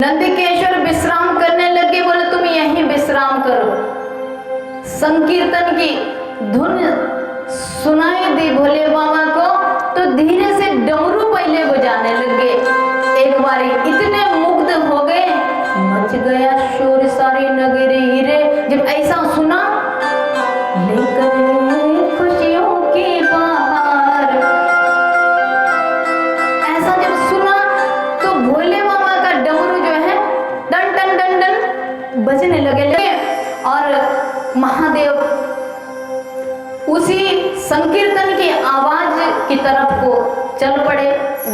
नंदकेश्वर विश्राम करने लगे, बोले तुम यहीं विश्राम करो। संकीर्तन की धुन सुनाई दी भोले बाबा को, तो धीरे से डमरू पहले बजाने लगे। एक बारी इतने मुग्ध हो गए, मच गया शोर सारी नगरी रे। जब ऐसा सुना, लेकर खुशियों की बहार, ऐसा जब सुना तो भोले बाबा का डमरू जो है डन डन डन डन बजने लगे। और महादेव उसी संकीर्तन की आवाज की तरफ को चल पड़े।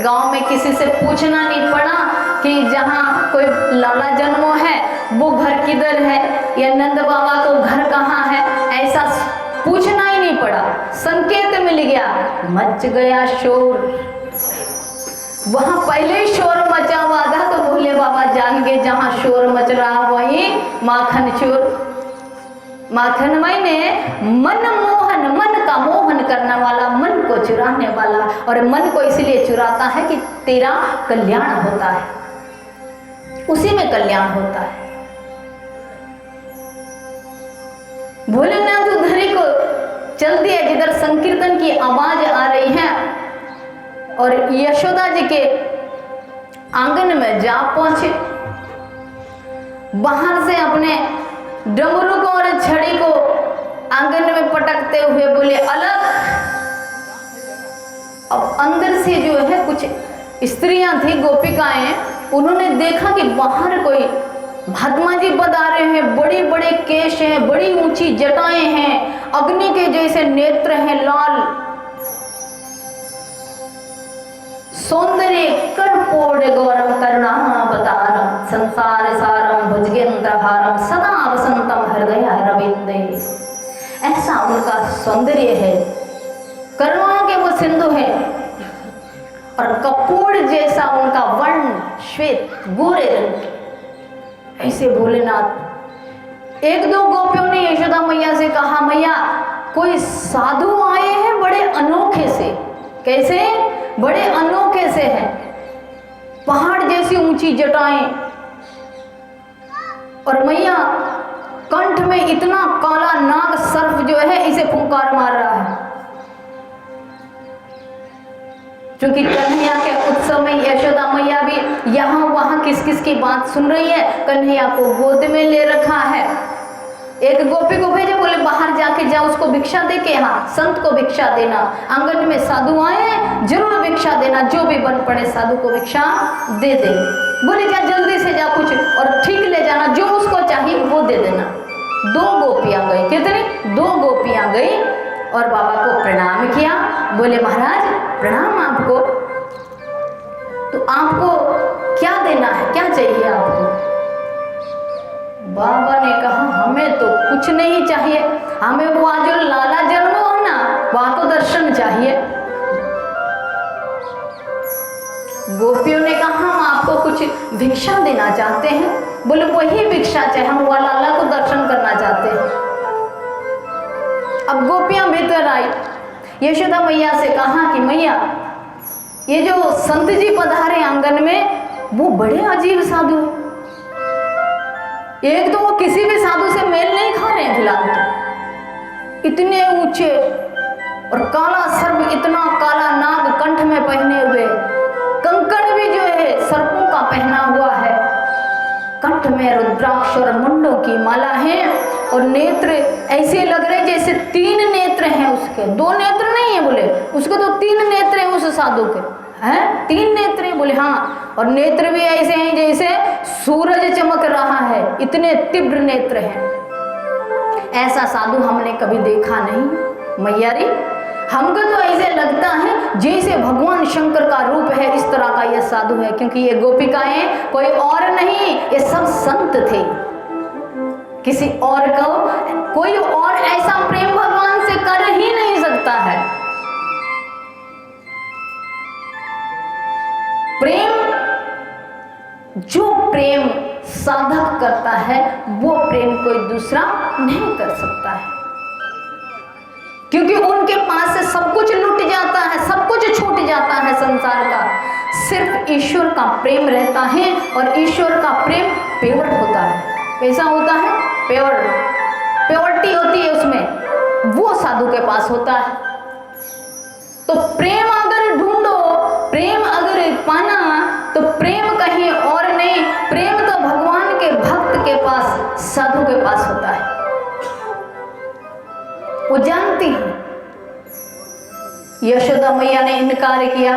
गांव में किसी से पूछना नहीं पड़ा कि जहाँ कोई लाला जन्मो है वो घर किधर है, या नंद बाबा को घर कहाँ है, ऐसा पूछना ही नहीं पड़ा। संकेत मिल गया, मच गया शोर। वहां पहले ही शोर मचा हुआ था, तो भोले बाबा जान गए जहां शोर मच रहा वही माखन चोर। माखन मायने मन मोहन, मन का मोहन करने वाला, मन को चुराने वाला। और मन को इसलिए चुराता है कि तेरा कल्याण होता है, उसी में कल्याण होता है। भोलेनाथ उधर ही को चल दिया जिधर संकीर्तन की आवाज आ रही है, और यशोदा जी के आंगन में जा पहुंचे। बाहर से अपने डमरू को और छड़ी को आंगन में पटकते हुए बोले अलग। अब अंदर से जो है कुछ स्त्रियां थी, गोपिकाएं, उन्होंने देखा कि बाहर कोई महात्मा जी पधारे हैं, बड़े बड़े केश हैं, बड़ी ऊंची जटाएं हैं, अग्नि के जैसे नेत्र हैं लाल, सौंदर्य कर्पूर गौरम करुणावतारम संसार सारम भुजगेंद्रहारम सदा वसंतम हृदय रविंदे। ऐसा उनका सौंदर्य है, करुणा के वो सिंधु है, और कपूर जैसा उनका वर्ण श्वेत गोरे रंग। ऐसे भोलेनाथ। एक दो गोपियों ने यशोदा मैया से कहा, मैया कोई साधु आए हैं बड़े अनोखे से। कैसे? बड़े अनोखे से हैं, पहाड़ जैसी ऊंची जटाएं, और मैया कंठ में इतना काला नाग सर्प जो है इसे फुंकार मार रहा है। क्योंकि कन्हैया के उत्सव में यशोदा मैया भी यहाँ वहां किस किस की बात सुन रही है। कन्हैया को गोद में ले रखा है। एक गोपी को भेजे, बोले बाहर जाके जा, उसको भिक्षा दे के यहाँ संत को भिक्षा देना, आंगन में साधु आए हैं जरूर भिक्षा देना, जो भी बन पड़े साधु को भिक्षा दे दे। बोले जा जल्दी से जा कुछ और ठीक ले जाना, जो उसको चाहिए वो दे देना। दो गोपियां गई। कितनी? दो गोपियां गई और बाबा को प्रणाम किया। बोले महाराज प्रणाम आपको, तो आपको क्या देना है, क्या चाहिए आपको? बाबा ने कहा हमें तो कुछ नहीं चाहिए, हमें वो जो लाला जन्म हो ना वहां को दर्शन चाहिए। गोपियों ने कहा हम आपको कुछ भिक्षा देना चाहते हैं। बोले वही भिक्षा चाहिए, हम वो लाला को दर्शन करना चाहते हैं। अब गोपियां भीतर आई, यशोदा मैया से कहा कि मैया ये जो संत जी पधारे आंगन में वो बड़े अजीब साधु हैं। एक तो वो किसी भी साधु से मेल नहीं खा रहे हैं फिलहाल, तो इतने ऊंचे और काला सर्प, इतना काला नाग कंठ में पहने हुए, कंकण भी जो है सर्पों का पहना हुआ है, कंठ में रुद्राक्ष और मुंडों की माला है, और नेत्र ऐसे लग रहे जैसे 3 नेत्र हैं उसके, 2 नेत्र नहीं है। बोले उसके तो 3 नेत्र हैं उस साधु के, हैं 3 नेत्र हैं। बोले हाँ, और नेत्र भी ऐसे हैं जैसे सूरज चमक रहा है, इतने तीव्र नेत्र हैं। ऐसा साधु हमने कभी देखा नहीं मैया रे। हमको तो ऐसे लगता है जैसे भगवान शंकर का रूप है, इस तरह का यह साधु है। क्योंकि ये गोपिकाएं कोई और नहीं, ये सब संत थे। किसी और को कोई और ऐसा प्रेम भगवान से कर ही नहीं सकता है। प्रेम, जो प्रेम साधक करता है वो प्रेम कोई दूसरा नहीं कर सकता है। क्योंकि उनके पास से सब कुछ लुट जाता है, सब कुछ छूट जाता है संसार का। सिर्फ ईश्वर का प्रेम रहता है और ईश्वर का प्रेम प्योर होता है। कैसा होता है? प्योर, प्योरिटी होती है उसमें, वो साधु के पास होता है। तो प्रेम अगर ढूंढो, प्रेम अगर पाना, तो प्रेम कहीं और नहीं, प्रेम तो भगवान के भक्त के पास, साधु के पास होता है। वो जानती है। यशोदा मैया ने इनकार किया।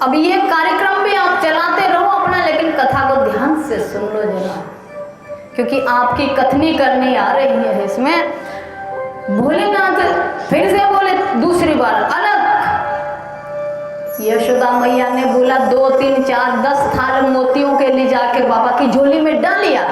अब ये कार्यक्रम भी आप चलाते रहो अपना, लेकिन कथा को ध्यान से सुन लो जरा, क्योंकि आपकी कथनी करनी आ रही है इसमें। भोलेनाथ फिर से बोले दूसरी बार अलग। यशोदा मैया ने बोला 2, 3, 4, 10 थाल मोतियों के ले जाके बाबा की झोली में डाल लिया।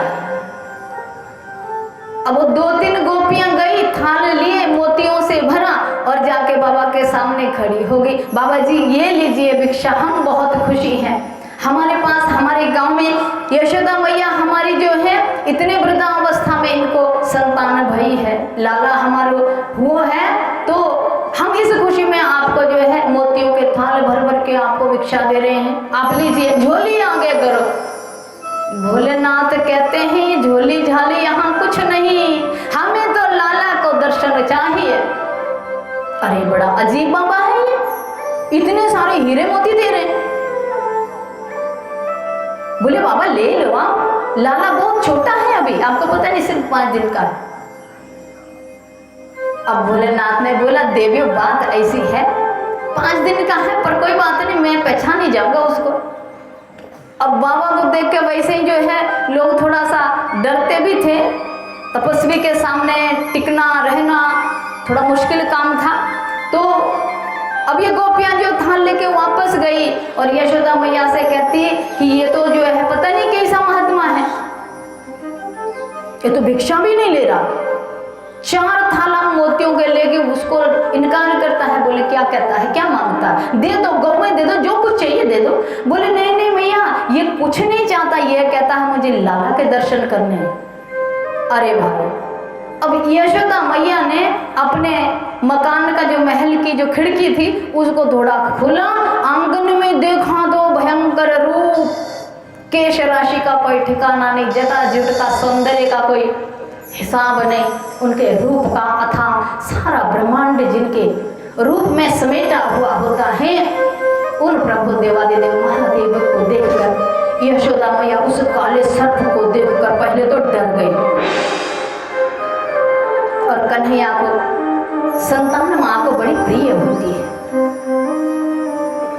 अब वो 2-3 गोपियां गई, थाल लिए, मोतियों से भरा और जाके बाबा के सामने खड़ी हो गई। बाबा जी ये लीजिए भिक्षा, हम बहुत खुशी हैं। हमारे पास, हमारे गांव में यशोदा मैया हमारी जो है इतने वृद्धावस्था में इनको संतान भई है, लाला हमारो वो है, तो हम इस खुशी में आपको जो है मोतियों के थाल भर भर के आपको भिक्षा दे रहे हैं, आप लीजिए, झोली आगे करो। भोलेनाथ कहते हैं ये झोली झाली यहाँ कुछ नहीं, हमें तो लाला को दर्शन चाहिए। अरे बड़ा अजीब बाबा है ये, इतने सारे हीरे मोती दे रहे हैं। बोले बाबा ले लो आप, लाला बहुत छोटा है अभी, आपको पता नहीं सिर्फ 5 दिन का है। अब भोलेनाथ ने बोला देवियों बात ऐसी है, 5 दिन का है पर कोई बात नहीं, मैं पहचान नहीं जाऊंगा उसको। अब बाबा को देख के वैसे ही जो है लोग थोड़ा सा डरते भी थे, तपस्वी के सामने टिकना रहना थोड़ा मुश्किल काम था। तो अब ये गोपियां जो थाल लेके वापस गई और यशोदा मैया से कहती कि ये तो जो है पता नहीं कैसा महात्मा है, ये तो भिक्षा भी नहीं ले रहा, 4 थाला मोतियों के लेके उसको इनकार करता है। बोले क्या कहता है, क्या मांगता है? दे दो, गौ दे दो, जो कुछ चाहिए दे दो। बोले नहीं नहीं मैया ये कुछ नहीं चाहता, ये कहता है मुझे लाला के दर्शन करने हैं। अरे भाई, अब यशोदा मैया ने अपने मकान का जो महल की जो खिड़की थी उसको थोड़ा खुला, आंगन में देखा तो भयंकर रूप, केश राशि का कोई ठिकाना नहीं, जटाजूट का सौंदर्य का कोई हिसाब नहीं, उनके रूप का अथाह सारा ब्रह्मांड जिनके रूप में समेटा हुआ होता है, उन प्रभु देवादिदेव महादेव को देखकर यशोदा मैया उस काले सर्प को देखकर पहले तो डर गई। और कन्हैया को, संतान माँ को बड़ी प्रिय होती है,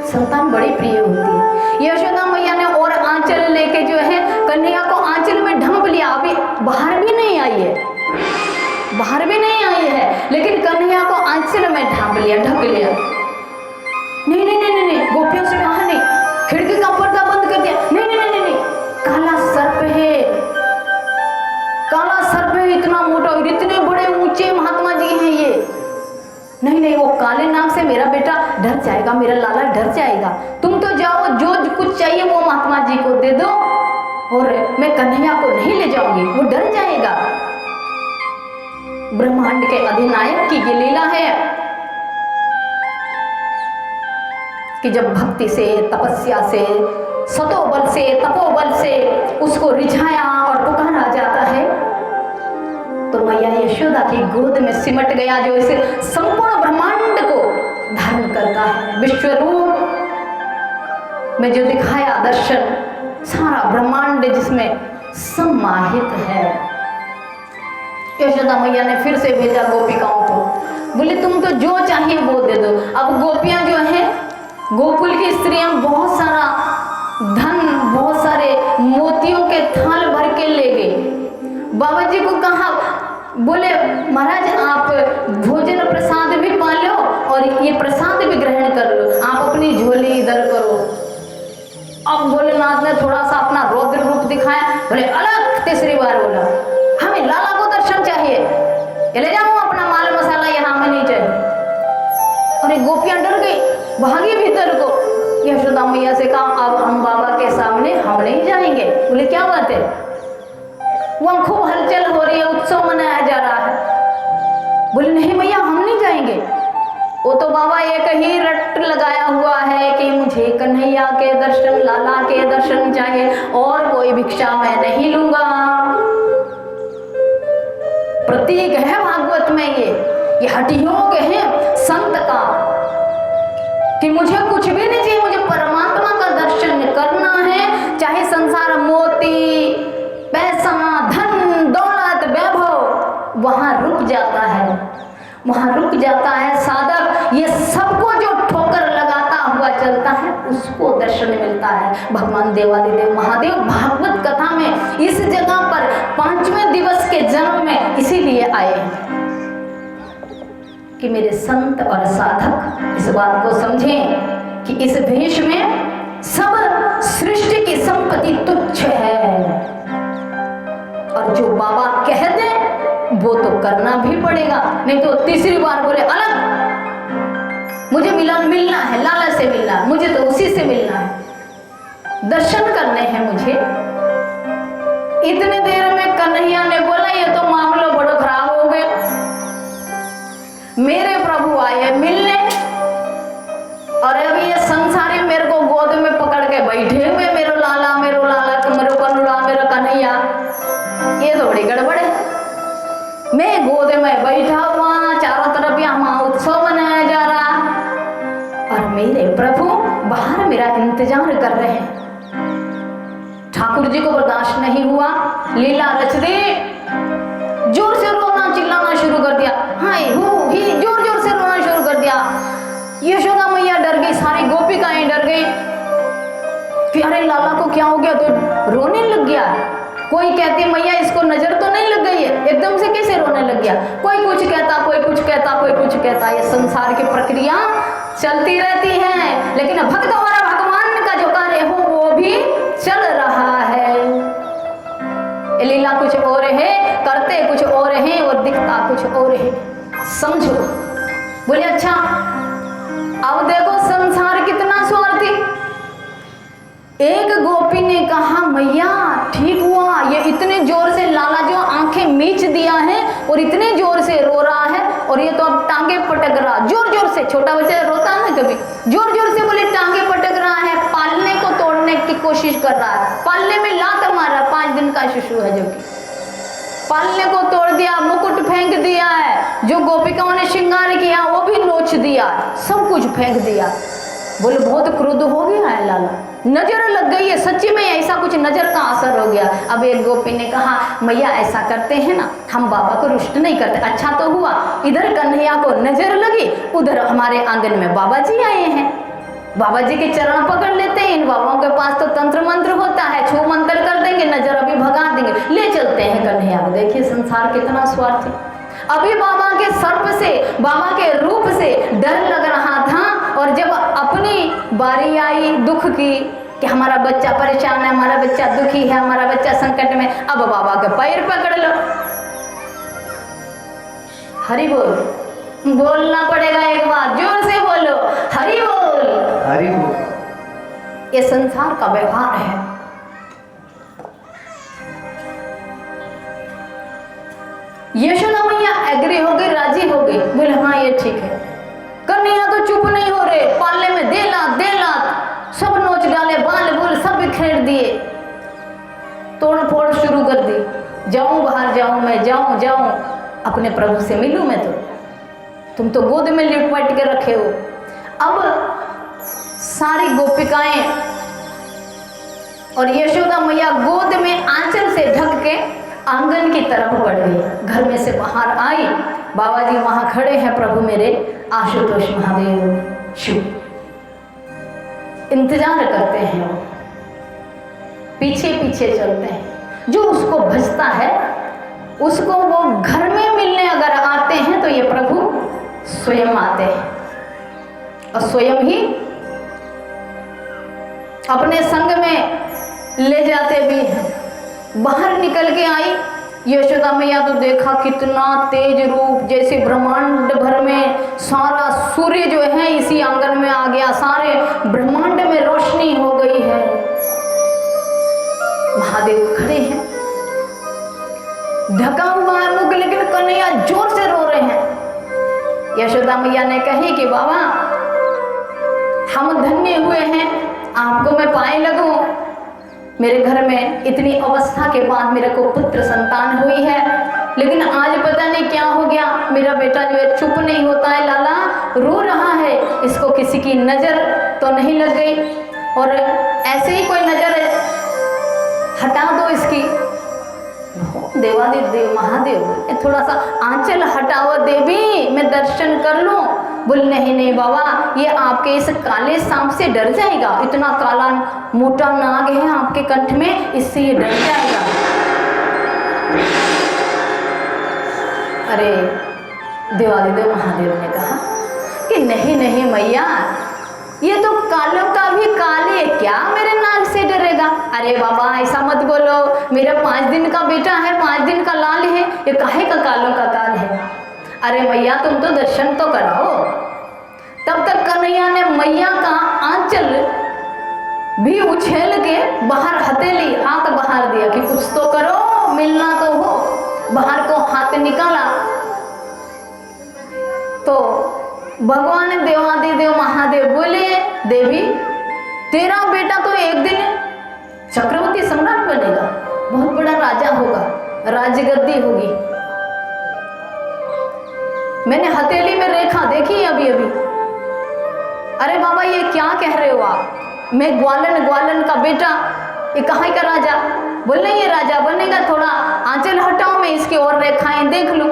संतान बड़ी प्रिय होती है। यशोदा मैया ने और आंचल लेके जो है कन्हैया को आंचल में ढंप लिया, अभी बाहर भी नहीं आई है, बाहर भी नहीं आई है, लेकिन कन्हैया को आंचल में ढांप लिया, ढक लिया। नहीं नहीं नहीं नहीं, गोपियों से कहा नहीं, खिड़की का पर्दा बंद कर दिया। नहीं नहीं नहीं नहीं, काला सर्प है, काला सर्प है, इतना मोटा, इतने बड़े ऊंचे महात्मा जी हैं ये। नहीं नहीं, वो काले नाग से मेरा बेटा डर जाएगा, मेरा लाला डर जाएगा, तुम तो जाओ, जो कुछ चाहिए वो महात्मा जी को दे दो, और मैं कन्हैया को नहीं ले जाऊंगी, वो डर जाएगा। ब्रह्मांड के अधिनायक की ये लीला है कि जब भक्ति से, तपस्या से, सतोबल से, तपोबल से उसको रिझाया और पुकारा जाता है, तो मैया यशोदा की गोद में सिमट गया, जो इसे संपूर्ण ब्रह्मांड को धारण करता है। विश्वरूप में जो दिखाया दर्शन, सारा ब्रह्मांड जिसमें समाहित है। यशोदा मैया ने फिर से भेजा गोपिकाओं को, बोले तुम तो जो चाहिए वो दे दो। अब गोपियां जो है, गोकुल की स्त्रियां बहुत सारा धन, बहुत सारे मोतियों के थाल भर के ले गई। बाबा जी को कहा, बोले महाराज आप भोजन प्रसाद भी पा लो और ये प्रसाद भी ग्रहण कर लो, आप अपनी झोली इधर करो। अब भोलेनाथ ने थोड़ा सा अपना रौद्र रूप दिखाया, बोले अलग, तीसरी बार बोला हमें लाला को दर्शन चाहिए, ले जाओ अपना माल मसाला, यहाँ हमें नहीं चाहिए। और गोपियां डर गई, भागी भीतर को। यशोदा मैया से कहा अब हम बाबा के सामने हम नहीं जाएंगे। बोले क्या बात है? वहां खूब हलचल हो रही है, उत्सव मनाया जा रहा है। बोले नहीं मैया हम नहीं जाएंगे। वो तो बाबा एक ही रट लगाया हुआ है कि मुझे कन्हैया के दर्शन, लाला के दर्शन चाहिए और कोई भिक्षा मैं नहीं लूंगा। प्रतीक है भागवत में ये हठयोग है संत का कि मुझे कुछ भी नहीं चाहिए, मुझे परमात्मा का दर्शन करना है। चाहे संसार मोती, पैसा, धन, दौलत, वैभव वहां रुक जाता है, वहां रुक जाता है साधक। ये सबको जो ठोकर लगाता हुआ चलता है उसको दर्शन मिलता है। भगवान देवादिदेव महादेव भागवत कथा में इस जगह पर 5वें दिवस के जन्म में इसीलिए आए कि मेरे संत और साधक इस बात को समझें कि इस देश में सब सृष्टि की संपत्ति तुच्छ है और जो बाबा कह दें वो तो करना भी पड़ेगा, नहीं तो तीसरी बार बोले अलग, मुझे मिलना है, लाला से मिलना है, मुझे तो उसी से मिलना है, दर्शन करने हैं मुझे। इतने देर में कन्हैया ने बोला ये तो मामला बड़ा खराब हो गया, मेरे प्रभु आए मिलने और अभी ये संसारी मेरे को गोद में पकड़ के बैठे हुए, मेरो लाला मेरो कनुड़ा मेरो कन्हैया, ये तो बड़ी गड़बड़ है। मैं गोद में बैठा हुआ, चारों तरफ यहाँ उत्सव मनाया जा रहा और मेरे प्रभु बाहर मेरा इंतजार कर रहे हैं। ठाकुर जी को बर्दाश्त नहीं हुआ, लीला रच दी, जोर से रोना चिल्लाना शुरू कर दिया, हाय हो ही जोर जोर से रोना शुरू कर दिया। यशोदा मैया डर गई, सारी गोपिकाएं डर गई कि अरे लाला को क्या हो गया, तो रोने लग गया। कोई कहती मैया इसको नजर तो नहीं लग गई है, एकदम से कैसे रोने लग गया। कोई कुछ कहता, कोई कुछ कहता, कोई कुछ कहता। ये संसार की प्रक्रिया चलती रहती है, लेकिन भक्त और भगवान का जो कार्य हो वो भी चल रहा है। लीला कुछ और है, करते कुछ और है और दिखता कुछ और है, समझो। बोले अच्छा, अब देखो संसार कितना स्वार्थी। एक गोपी ने कहा मैया ठीक हुआ, ये इतने जोर से लाला जो आंखें मीच दिया है और इतने जोर से रो रहा है और ये तो अब टांगे पटक रहा, जोर जोर से, छोटा बच्चा रोता है ना कभी, जोर जोर से बोले टांगे पटक रहा है, पालने को तोड़ने की कोशिश कर रहा है, पालने में लात मारा, 5 दिन का शिशु है जो कि पालने को तोड़ दिया, मुकुट फेंक दिया है, जो गोपिकाओं ने श्रृंगार किया वो भी नोच दिया, सब कुछ फेंक दिया। बोले बहुत क्रोध हो गया है लाला, नजर लग गई है, सच्ची में ऐसा कुछ नजर का असर हो गया। अब एक गोपी ने कहा मैया ऐसा करते हैं ना, हम बाबा को रुष्ट नहीं करते। अच्छा तो हुआ, इधर कन्हैया को नजर लगी, उधर हमारे आंगन में बाबा जी आए हैं, बाबा जी के चरण पकड़ लेते हैं। इन बाबाओं के पास तो तंत्र मंत्र होता है, छू मंत्र कर देंगे, नजर अभी भगा देंगे, ले चलते हैं कन्हैया को। देखिए संसार कितना स्वार्थी। अभी बाबा के सर्प से, बाबा के रूप से डर लग रहा था और जब अपनी बारी आई दुख की कि हमारा बच्चा परेशान है, हमारा बच्चा दुखी है, हमारा बच्चा संकट में, अब बाबा के पैर पकड़ लो। हरि बोल, बोलना पड़ेगा एक बार, जोर से बोलो हरि बोल, हरि बोल। ये संसार का व्यवहार है। यशोदा मैया एग्री हो गई, राजी हो गई, बोले हाँ ये ठीक है। कन्हैया तो चुप नहीं हो रहे, पालने में देला सब नोच डाले, बाल बूल सब बिखेर दिए, तोड़ फोड़ शुरू कर दी। जाऊं बाहर, जाऊं मैं, जाऊं अपने प्रभु से मिलूं मैं, तो तुम तो गोद में लिपट के रखे हो। अब सारी गोपिकाएं और यशोदा मैया गोद में आंचल से ढक के आंगन की तरफ बढ़ गई। घर में से बाहर आई, बाबा जी वहां खड़े हैं, प्रभु मेरे आशुतोष महादेव शिव इंतजार करते हैं, वो पीछे पीछे चलते हैं। जो उसको भजता है उसको वो घर में मिलने अगर आते हैं तो ये प्रभु स्वयं आते हैं और स्वयं ही अपने संग में ले जाते भी हैं। बाहर निकल के आई यशोदा मैया तो देखा कितना तेज रूप, जैसे ब्रह्मांड भर में सारा सूर्य जो है इसी आंगन में आ गया, सारे ब्रह्मांड में रोशनी हो गई है। महादेव खड़े हैं, ढका हुआ है मुख, लेकिन कन्हैया जोर से रो रहे हैं। यशोदा मैया ने कही कि बाबा हम धन्य हुए हैं, आपको मैं पाए लगूं। मेरे घर में इतनी अवस्था के बाद मेरे को पुत्र संतान हुई है, लेकिन आज पता नहीं क्या हो गया, मेरा बेटा जो है चुप नहीं होता है, लाला रो रहा है। इसको किसी की नज़र तो नहीं लग गई? और ऐसे ही कोई नज़र हटा दो इसकी। देवादिदेव महादेव थोड़ा सा आंचल हटाओ देवी, मैं दर्शन कर लूं। बोल नहीं नहीं बाबा, ये आपके इस काले सांप से डर जाएगा, इतना काला मोटा नाग है आपके कंठ में, इससे ये डर जाएगा। अरे देवादिदेव महादेव ने कहा कि नहीं नहीं मैया, ये तो कालों का भी काले, क्या मेरे नाग से डरेगा? अरे बाबा ऐसा मत बोलो, मेरा 5 दिन का बेटा है, 5 दिन का लाल है, ये काहे का कालों का काल है? अरे मैया तुम तो दर्शन तो कराओ। तब तक कन्हैया ने मैया का आंचल भी उछेल के बाहर हथेली हाथ बाहर दिया कि कुछ तो करो, मिलना तो हो। बाहर को हाथ निकाला तो भगवान देवादिदेव महादेव बोले, देवी तेरा बेटा तो एक दिन चक्रवर्ती सम्राट बनेगा, बहुत बड़ा राजा होगा, राजगद्दी होगी। मैंने हथेली में रेखा देखी अभी अभी। अरे बाबा ये क्या कह रहे हो आप? मैं ग्वालन का बेटा, ये कहाँ का राजा? बोले ये राजा बनेगा, थोड़ा आंचल हटाओ, मैं इसकी और रेखाएं देख लूं।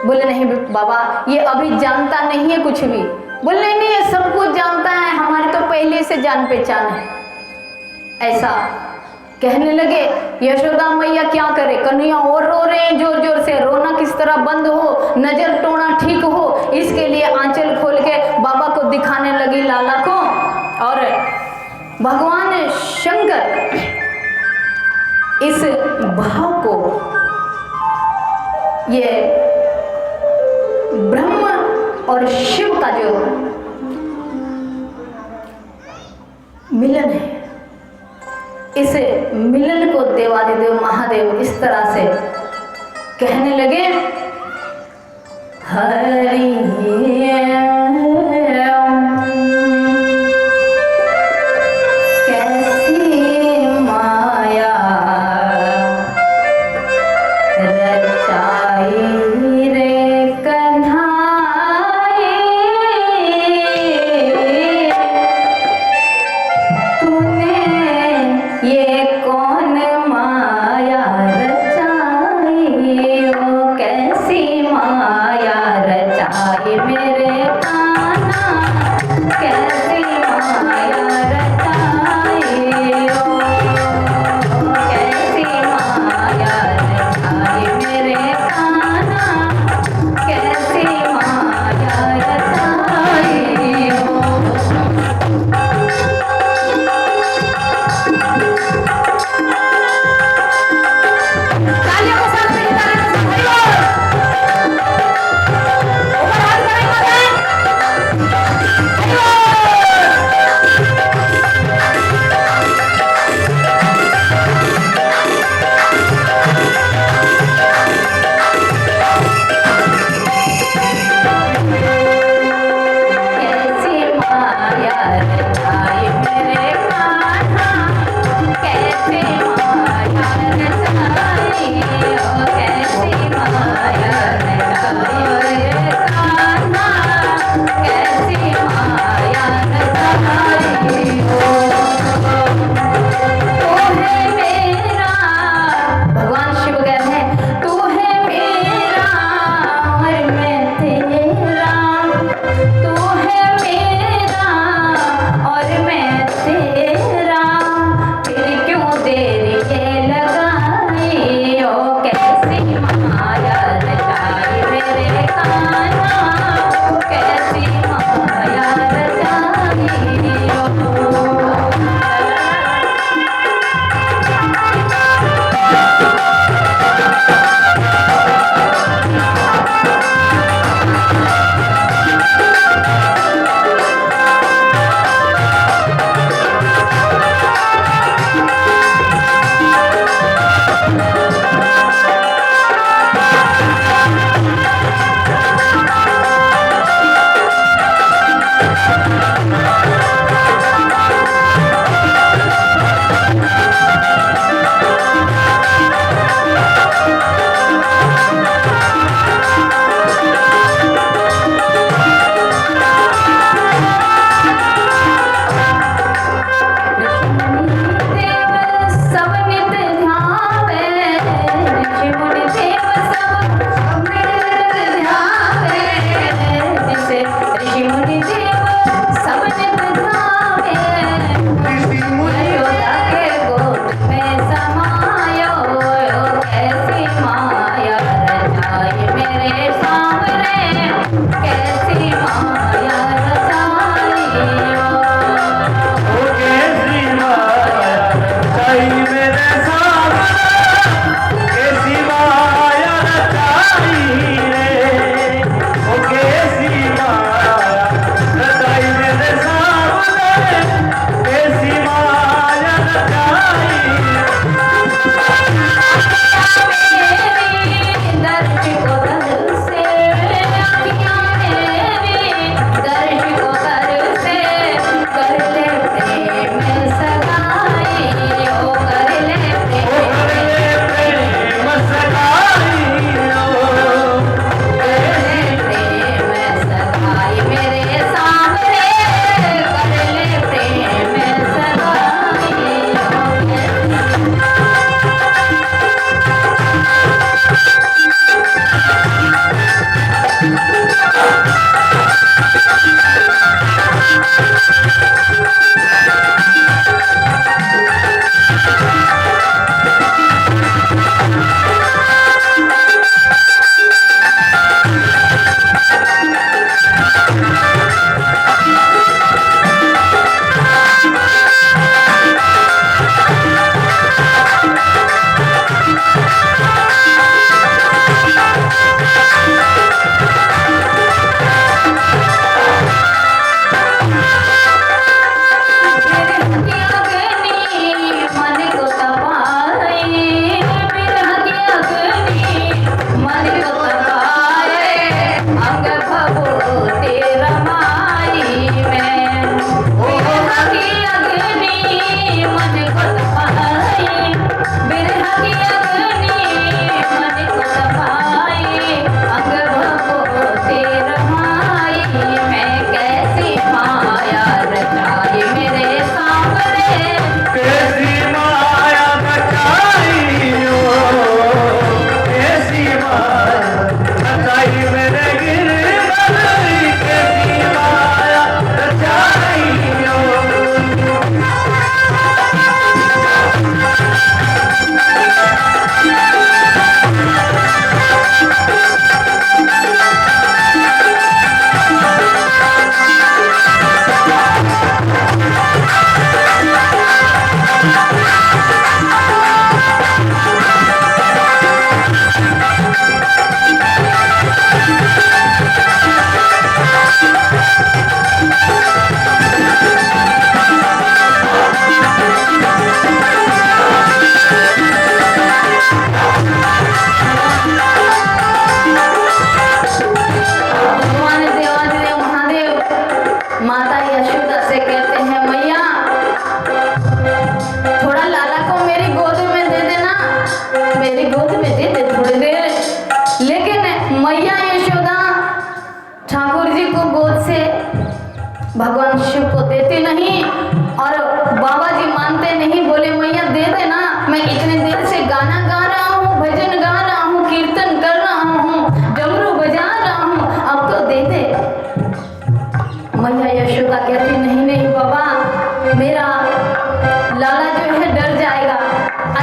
बोले नहीं बाबा, ये अभी जानता नहीं है कुछ भी। बोले नहीं, ये सब कुछ जानता है, हमारी तो पहले से जान पहचान है। ऐसा कहने लगे। यशोदा मैया क्या करे, कन्हैया और रो रहे हैं जोर जोर से, रोना किस तरह बंद हो, नजर टोना ठीक हो, इसके लिए आंचल खोल के बाबा को दिखाने लगी लाला को। और भगवान शंकर इस भाव को, ये ब्रह्म और शिव का जो मिलन है, इस मिलन को देवादिदेव महादेव इस तरह से कहने लगे, हरि कैसी माया रचाई रे कन्हाई, तूने ये कौन माया रचाई, ओ कैसी माया रचाई मेरे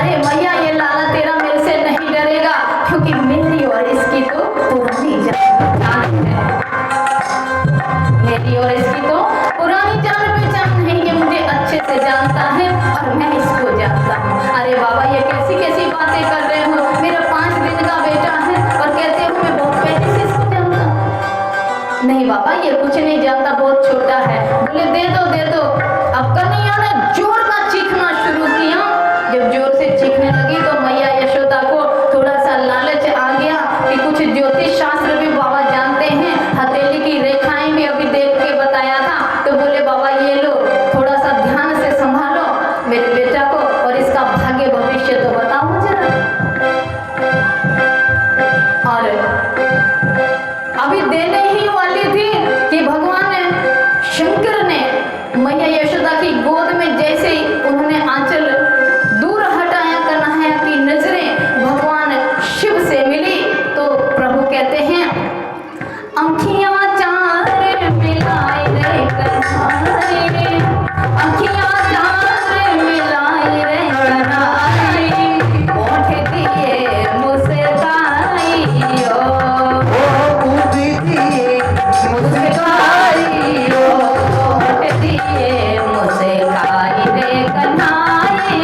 अरे मैया ये लाला तेरा मेरे से नहीं डरेगा, क्योंकि मेरी और इसकी तो पुरानी जान है, मेरी और इसकी तो पुरानी जान पहचान है। ये मुझे अच्छे से जानता है और मैं इसको जानता हूँ। अरे बाबा ये कैसी कैसी बातें कर रहे हो, मेरा 5 दिन का बेटा है और कहते हो मैं बहुत पहले से इसको जानता हूँ। नहीं बाबा ये कुछ नहीं जानता, बहुत छोटा है। बोले दे दो दे दो। अब कन्हैया ने जोर का चीखना शुरू किया। जब जोर से चीखने लगी तो मैया यशोदा को थोड़ा सा लालच आ गया कि कुछ ज्योतिष शास्त्र भी बाबा जानते हैं, हथेली की रेखाएं भी अभी देख के बताया था। तो बोले बाबा ये लो थोड़ा सा ध्यान से संभालो मेरे बेटा को और इसका भाग्य भविष्य तो बताओ जरा। और अभी देने ही वाली थी कि भगवान शंकर ने मैया यशोदा की गोद में जैसे ही उन्होंने आंचल दूर हटाया, कन्हैया की नजरें भगवान शिव से मिली तो प्रभु कहते हैं अंखियां चार मिलाए रे कन्हैया, अंखियां चार मिलाए रे कन्हैया, होठ दिए मुस्काइयो, होठ दिए मुस्काइयो, होठ दिए मुस्काई रे कन्हैया,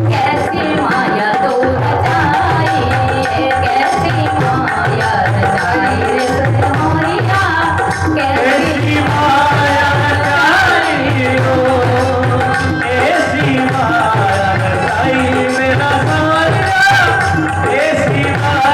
कैसी माया तू रचाई, कैसी माया रचाई रे कन्हैया, कैसी माया रचाई हो, ऐसी माया रचाई मेरा साया, ऐसी माया रचाई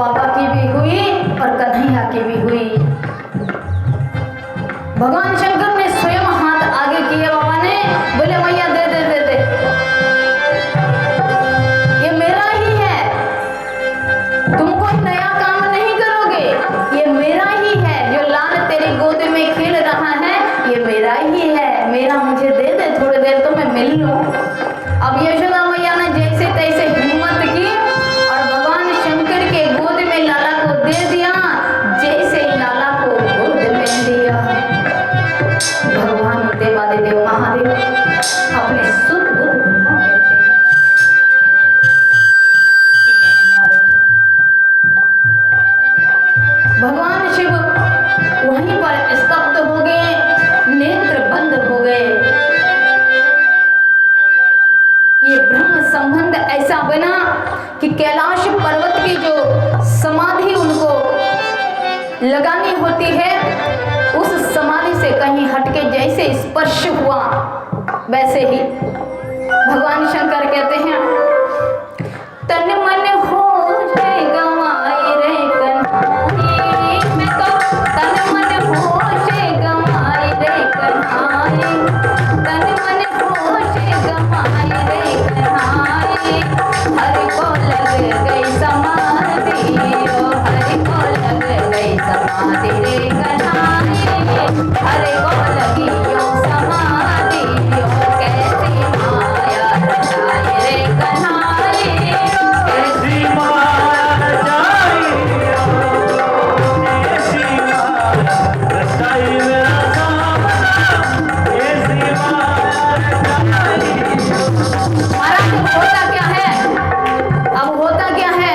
बाबा की भी हुई और कन्हैया की भी हुई। भगवान शंकर ने स्वयं हाथ आगे किए, बाबा ने बोले मैया दे दे दे दे, ये मेरा ही है, तुम कोई नया काम नहीं करोगे, ये मेरा ही है, जो लाल तेरी गोद में खेल रहा है ये मेरा ही है, मेरा मुझे दे दे, थोड़ी देर तो मैं मिल लूं। अब यशोदा मैया ने जैसे तैसे हिम्मत इच्छा बना कि कैलाश पर्वत की जो समाधि उनको लगानी होती है, उस समाधि से कहीं हटके जैसे स्पर्श हुआ वैसे ही भगवान शंकर कहते हैं, तन मन हो जय गवाए रे कन्हाई, मैं तो तन मन हो जय गवाए रे कन्हाई, तन मन हो जय गवाए रे कन्हाई, हरि को लग गई समाधि, ओ हरि को लग गई समाधि रे कन्हाई, हरि को लगी यो समाधि, ओ कैसी माया रचाई रे कन्हाई, ऐसी माया रचाई, ऐसी माया रचाई मेरा सामना, ऐसी माया रचाई। महाराज होता क्या है, अब होता क्या है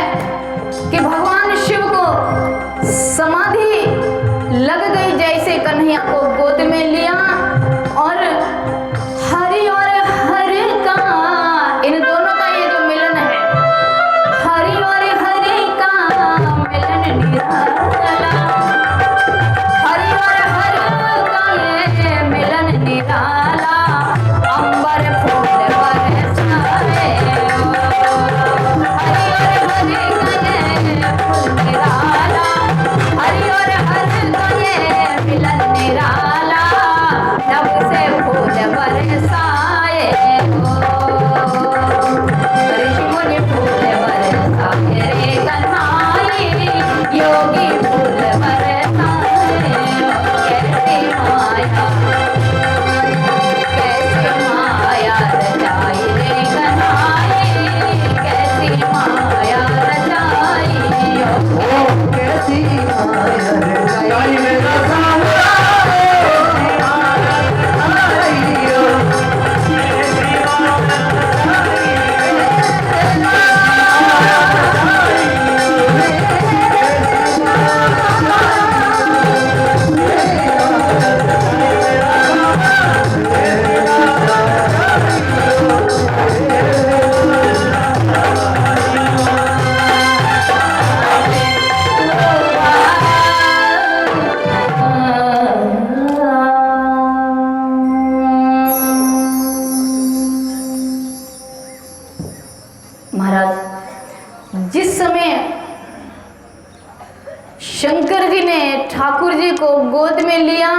कि भगवान शिव को समाधि लग गई, जैसे कन्हैया को गोद में लिया और हरि और हरि का, इन दोनों का ये जो मिलन है, हरि और हरि का मिलन निराला, हरि और हरि का ये मिलन निराला, अंबर फूल बरसाए, हरि और हरि का ये फूल निराला, हरि और हरि का ये मिलन निराला, तब से फूल बरसाए हो, ऋषि मुनि फूल बरसाए रे कन्हाई, योगी फूल बरसाए, कैसी माया रचाई रे कन्हाई, कैसी माया रचाई, ओ कैसी माया रचाई मेरा सामना, ऐसी माया रचाई, ओ ऐसी माया महाराज, जिस समय शंकर जी ने ठाकुर जी को गोद में लिया,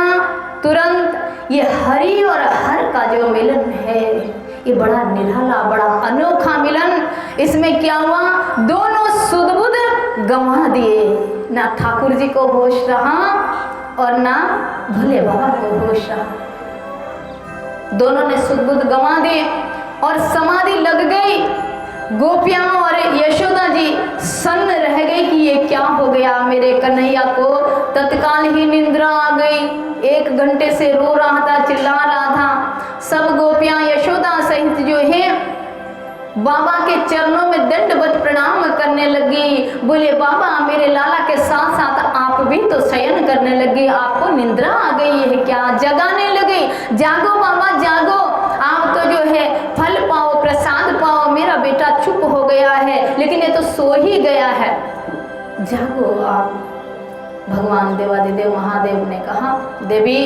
तुरंत ये हरि और हर का जो मिलन है, ये बड़ा निराला, बड़ा अनोखा मिलन। इसमें क्या हुआ, दोनों सुध-बुध गंवा दिए, ना ठाकुर जी को होश रहा और ना भोले बाबा को होश रहा, दोनों ने सुध-बुध गंवा दिए और समाधि लग गई। गोपियां और यशोदा जी सन्न रह गई कि ये क्या हो गया मेरे कन्हैया को। तत्काल ही निंद्रा आ गई, 1 घंटे से रो रहा था, चिल्ला रहा था। सब गोपियां यशोदा सहित जो है बाबा के चरणों में दंडवत प्रणाम करने लगी। बोले बाबा मेरे लाला के साथ साथ आप भी तो शयन करने लगे, आपको निंद्रा आ गई है क्या? जगाने लगे, जागो बाबा जागो, आप तो जो है फल पाओ, प्रसाद पाओ, मेरा बेटा चुप हो गया है लेकिन ये तो सो ही गया है, जागो आप। भगवान देवादिदेव महादेव ने कहा, देवी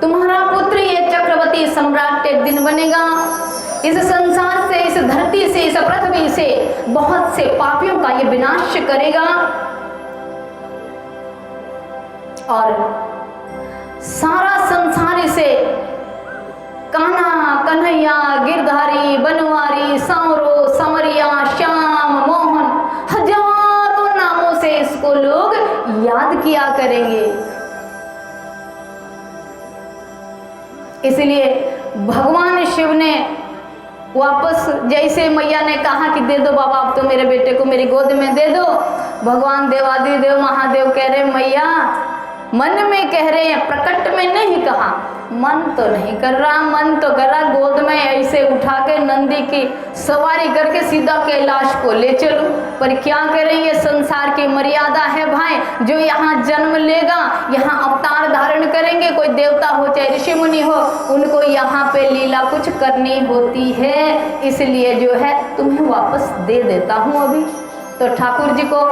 तुम्हारा पुत्र ये चक्रवर्ती सम्राट एक दिन बनेगा, इस संसार से, इस धरती से, इस पृथ्वी से बहुत से पापियों का ये विनाश करेगा और सारा संसार इसे कान्हा, कन्हैया, गिरधारी, बनवारी, सांवरो, समरिया, श्याम, मोहन, हजारों नामों से इसको लोग याद किया करेंगे। इसलिए भगवान शिव ने वापस, जैसे मैया ने कहा कि दे दो बाबा अब तो मेरे बेटे को मेरी गोद में दे दो, भगवान देवादिदेव महादेव कह रहे मैया मन में कह रहे हैं, प्रकट में नहीं कहा, मन तो नहीं कर रहा, मन तो कर रहा गोद में ऐसे उठा के नंदी की सवारी करके सीधा कैलाश को ले चलूं, पर क्या करेंगे, संसार की मर्यादा है भाई। जो यहाँ जन्म लेगा, यहाँ अवतार धारण करेंगे, कोई देवता हो चाहे ऋषि मुनि हो, उनको यहाँ पे लीला कुछ करनी होती है, इसलिए जो है तुम्हें वापस दे देता हूँ अभी। तो ठाकुर जी को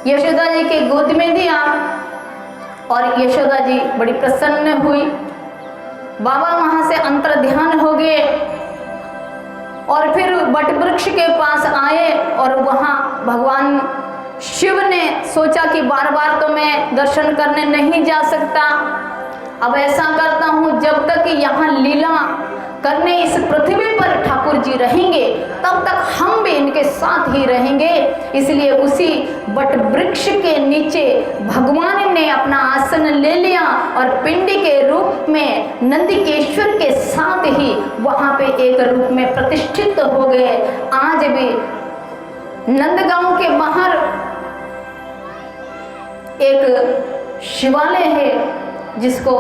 यशोदा जी के गोद में दिया और यशोदा जी बड़ी प्रसन्न हुई। बाबा वहां से अंतर ध्यान हो गए और फिर बट वृक्ष के पास आए और वहां भगवान शिव ने सोचा कि बार बार तो मैं दर्शन करने नहीं जा सकता, अब ऐसा करता हूँ जब तक यहाँ लीला करने इस पृथ्वी पर ठाकुर जी रहेंगे तब तक हम भी इनके साथ ही रहेंगे। इसलिए उसी बट वृक्ष के नीचे भगवान ने अपना आसन ले लिया और पिंडी के रूप में नंदिकेश्वर के साथ ही वहां पे एक रूप में प्रतिष्ठित हो गए। आज भी नंदगांव के बाहर एक शिवालय है जिसको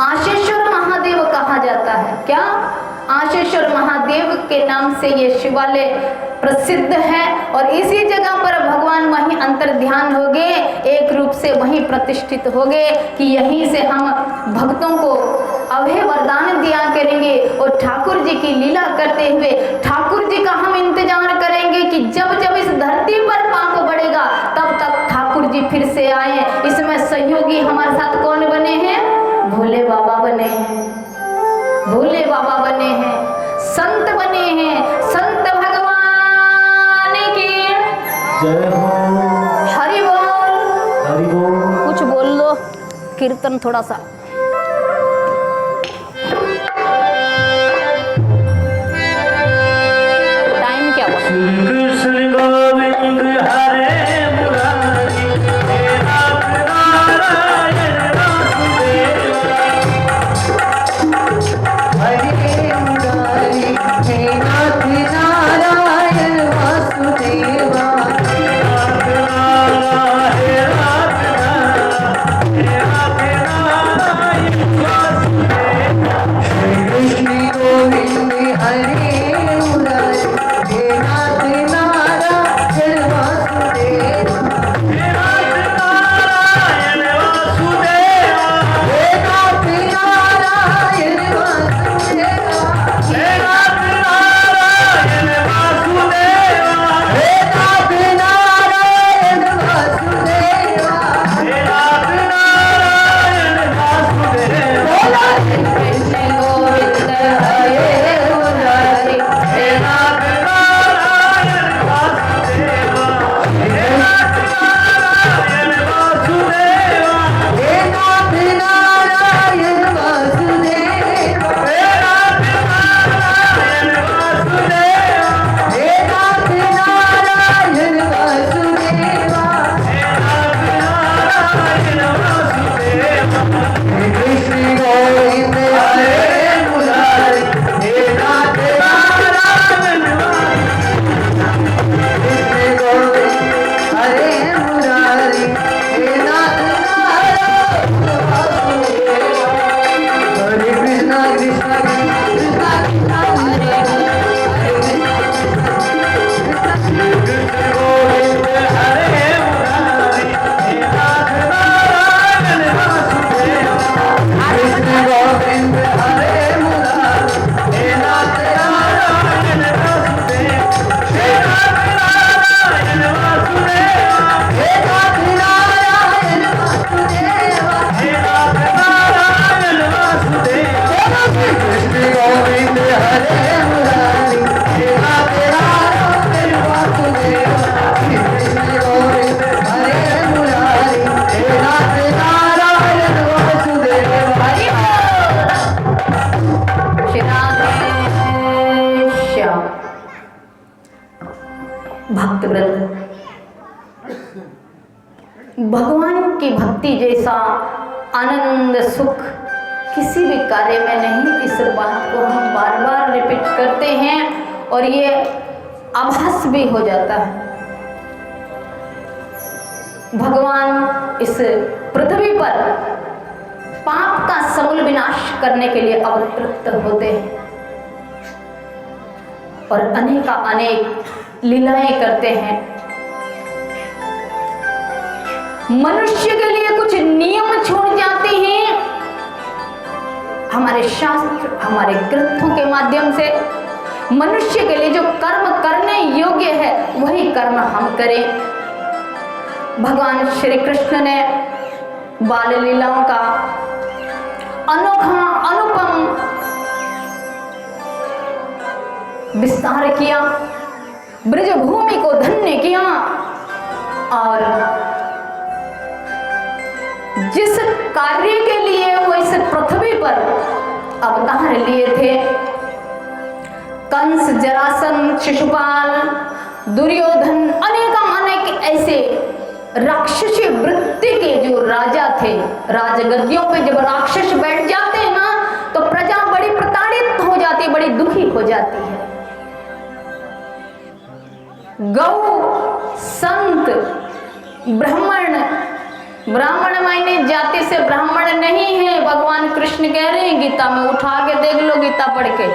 आशेश्वर महादेव कहा जाता है। क्या? आशेश्वर महादेव के नाम से ये शिवालय प्रसिद्ध है और इसी जगह पर भगवान वहीं अंतर ध्यान हो गए, एक रूप से वहीं प्रतिष्ठित हो गए कि यहीं से हम भक्तों को अभय वरदान दिया करेंगे और ठाकुर जी की लीला करते हुए ठाकुर जी का हम इंतजार करेंगे कि जब जब इस धरती पर पाप बढ़ेगा तब तक ठाकुर जी फिर से आए। इसमें सहयोगी हमारे साथ कौन बने हैं? भोले बाबा बने हैं, भोले बाबा बने हैं, संत बने हैं, संत भगवान की जय हो। हरि बोल। हरि बोल। कुछ बोल लो, कीर्तन थोड़ा सा। टाइम क्या हुआ? श्री कृष्ण गोविंद हरे मुरारी, हे नाथ नारायण वासुदेव। हरे मुरारी, हे नाथ नारायण वासुदेवा। हे नाथ नारायण, हे नाथ नारायण वासुदेवा। श्री कृष्ण गोविंद हरे मुरारी, हे नाथ नारायण वासुदेवा। हे नाथ नारायण वासुदेवा। हे नाथ नारायण वासुदेवा। हे नाथ नारायण वासुदेवा। हे नाथ नारायण वासुदेवा। हे नाथ नारायण वासुदेवा। कृष्ण गोविंद हरे मुरारी, हे नाथ नारायण वासुदेवा। हे नाथ नारायण वासुदेवा। हे नाथ नारायण वासुदेवा। हे नाथ नारायण वासुदेवा। हे नाथ नारायण वासुदेवा। हे नाथ नारायण वासुदेवा। हे कृष्ण गोविंद हरे मुरारी, हे नाथ नारायण कृष्ण गोविंद हरे मुरारी, हे नाथ नारायण वासुदेवा। हरे कृष्णा कृष्णा कृष्णा कृष्णा हरे कृष्ण गोविंद हरे मुरारी, हे नाथ नारायण वासुदेवा। कृष्ण गोविंद हरे मुरारी, हे नाथ नारायण वासुदेवा। हे नाथ नारायण वासुदेवा। हे नाथ नारायण वासुदेवा। हे नाथ नारायण वासुदेवा। कृष्ण गोविंद हरे मुरारी, हे नाथ नारायण वासुदेवा। कृष्ण गोविंद हरे मुरारी, हे नाथ नारायण वासुदेवा। श्री श्याम भक्तवृंद, भगवान की भक्ति जैसा आनंद सुख किसी भी कार्य में नहीं। इस बात को हम बार बार रिपीट करते हैं और ये आभास भी हो जाता है। भगवान इस पृथ्वी पर पाप का समूल विनाश करने के लिए अवतरित होते हैं और अनेक लीलाएं करते हैं। मनुष्य के लिए कुछ नियम छोड़ जाते हैं। हमारे शास्त्र, हमारे ग्रंथों के माध्यम से मनुष्य के लिए जो कर्म करने योग्य है वही कर्म हम करें। भगवान श्री कृष्ण ने बाल लीलाओं का अनोखा अनुपम विस्तार किया, ब्रजभूमि को धन्य किया और जिस कार्य के लिए वो इस पृथ्वी पर अवतार लिए थे, कंस, जरासंध, शिशुपाल, दुर्योधन, अनेक ऐसे राक्षसी वृत्ति के जो राजा थे, राजगद्दियों पे जब राक्षस बैठ जाते हैं ना तो प्रजा बड़ी प्रताड़ित हो जाती, बड़ी दुखी हो जाती है। गौ, संत, ब्राह्मण मायने जाति से ब्राह्मण नहीं है। भगवान कृष्ण कह रहे हैं गीता में, उठा के देख लो गीता पढ़ के,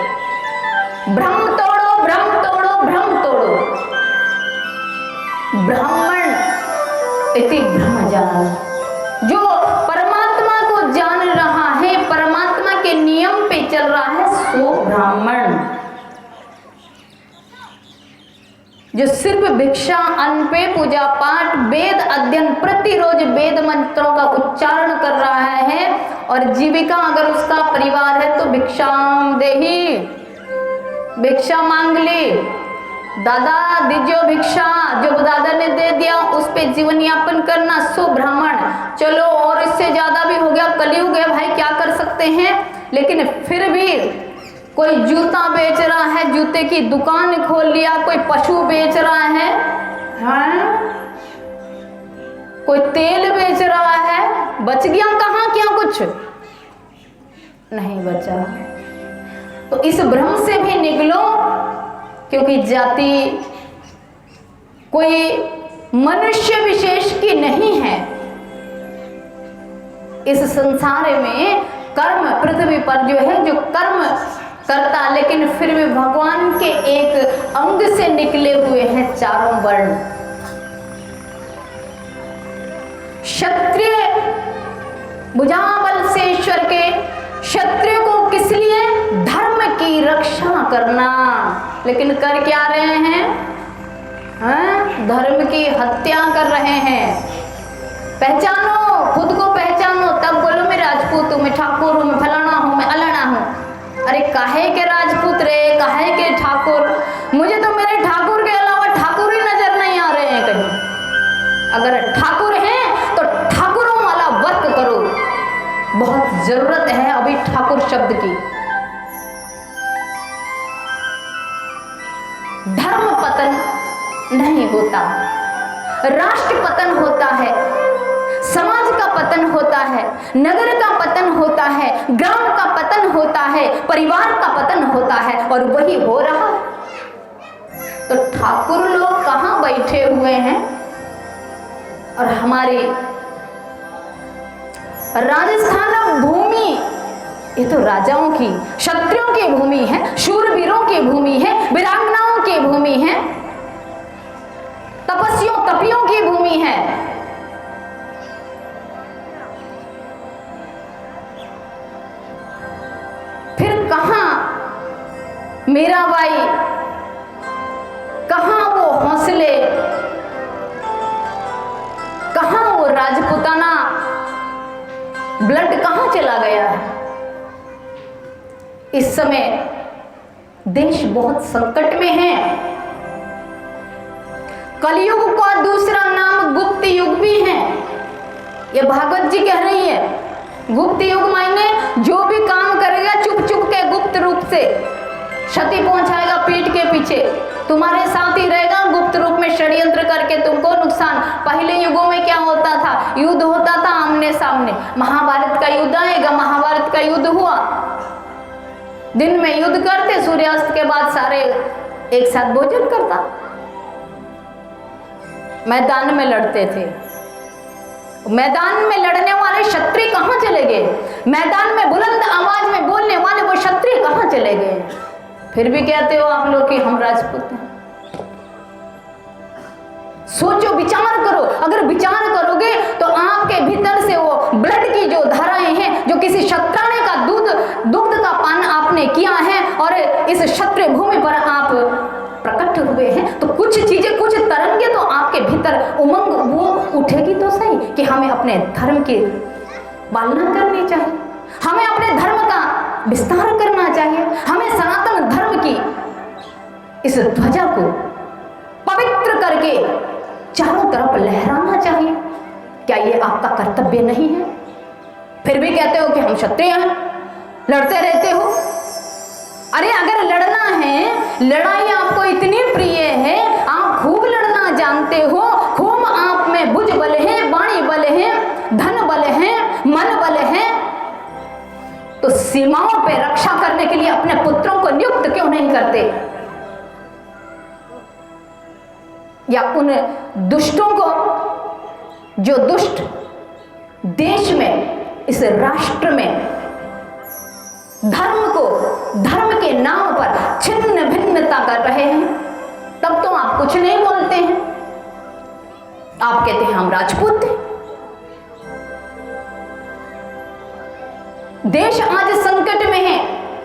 भ्रम तोड़ो, भ्रम तोड़ो, भ्रम तोड़ो। ब्राह्मण इति ब्रह्मजान, जो परमात्मा को जान रहा है, परमात्मा के नियम पे चल रहा है, सो ब्राह्मण। जो सिर्फ भिक्षा, अन्न पे, पूजा पाठ, वेद अध्ययन, प्रतिरोज वेद मंत्रों का उच्चारण कर रहा है और जीविका अगर उसका परिवार है तो भिक्षाम देही, भिक्षा मांग ली, दादा दीजियो भिक्षा, जो दादा ने दे दिया उस पे जीवन यापन करना, सो ब्राह्मण। चलो और इससे ज्यादा भी हो गया, कलयुग है भाई, क्या कर सकते हैं। लेकिन फिर भी कोई जूता बेच रहा है, जूते की दुकान खोल लिया, कोई पशु बेच रहा है, हाँ? कोई तेल बेच रहा है, बच गया कहाँ क्या कुछ नहीं बचा। तो इस भ्रम से भी निकलो, क्योंकि जाति कोई मनुष्य विशेष की नहीं है। इस संसार में कर्म, पृथ्वी पर जो है, जो कर्म करता, लेकिन फिर भी भगवान के एक अंग से निकले हुए हैं चारों वर्ण। क्षत्रिय भुजाबल से ईश्वर के, क्षत्रिय को किस लिए? धर्म की रक्षा करना। लेकिन कर क्या रहे हैं? धर्म की हत्या कर रहे हैं। पहचानो, खुद को पहचानो, तब बोलो मैं राजपूत हूँ, मैं ठाकुर हूँ, मैं फलाना हूँ, मैं अलाना हूँ। अरे काहे के राजपूत रे, काहे के ठाकुर? मुझे तो मेरे ठाकुर के अलावा ठाकुर ही नजर नहीं आ रहे हैं कहीं। अगर ठाकुर हैं तो ठाकुरों वाला वर्क करो, बहुत जरूरत है अभी ठाकुर शब्द की। धर्म पतन नहीं होता, राष्ट्र पतन होता है, समाज का पतन होता है, नगर का पतन होता है, ग्राम का पतन होता है, परिवार का पतन होता है, और वही हो रहा है। तो ठाकुर लोग कहाँ बैठे हुए हैं? और हमारी राजस्थान भूमि, ये तो राजाओं की, क्षत्रियों की भूमि है, शूरवीरों की भूमि है, वीरांगनाओं की भूमि है, तपस्वियों तपियों की भूमि है। फिर कहां मीराबाई, कहां वो हौसले, कहां वो राजपुताना, ब्लड कहां चला गया है? इस समय देश बहुत संकट में है। कलयुग का दूसरा नाम गुप्त युग भी है। ये भागवत जी कह रही है। गुप्त युग मायने जो भी काम करेगा चुप चुप के गुप्त रूप से, क्षति पहुंचाएगा पीठ के पीछे, तुम्हारे साथ ही रहेगा, गुप्त रूप में षड्यंत्र करके तुमको नुकसान। पहले युगों में क्या होता था? युद्ध होता था आमने सामने। महाभारत का युद्ध आएगा, महाभारत का युद्ध हुआ, दिन में युद्ध करते, सूर्यास्त के बाद सारे एक साथ भोजन करता, मैदान में लड़ते थे। मैदान में लड़ने वाले क्षत्रिय कहाँ चले गए? मैदान में बुलंद आवाज में बोलने वाले वो क्षत्रिय कहाँ चले गए? फिर भी कहते हो आप लोग कि हम राजपूत हैं। सोचो, विचार करो। अगर विचार करोगे तो आपके भीतर से वो ब्लड की जो धाराएं हैं, जो किसी क्षत्राणी का दुग्ध का पान आपने किया है और इस क्षत्रिय भूमि पर आप प्रकट हुए हैं, तो कुछ चीजें, कुछ तरंगे तो आपके भीतर उमंग वो उठेगी तो सही कि हमें अपने धर्म की पालना करनी चाहिए, हमें अपने धर्म का विस्तार करना चाहिए, हमें सनातन धर्म की इस ध्वजा को पवित्र करके चारों तरफ लहराना चाहिए। क्या ये आपका कर्तव्य नहीं है? फिर भी कहते हो कि हम क्षत्रिय हैं, लड़ते रहते हो। अरे अगर लड़ना है, लड़ाई आपको इतनी प्रिय है, आप खूब लड़ना जानते हो, खूब आप में भुज बल है, वाणी बल है, धन बल है, मन बल है, तो सीमाओं पे रक्षा करने के लिए अपने पुत्रों को नियुक्त क्यों नहीं करते? या उन दुष्टों को, जो दुष्ट देश में, इस राष्ट्र में धर्म के नाम पर छिन्न भिन्नता कर रहे हैं, तब तो आप कुछ नहीं बोलते हैं। आप कहते हैं हम राजपूत हैं। देश आज संकट में है।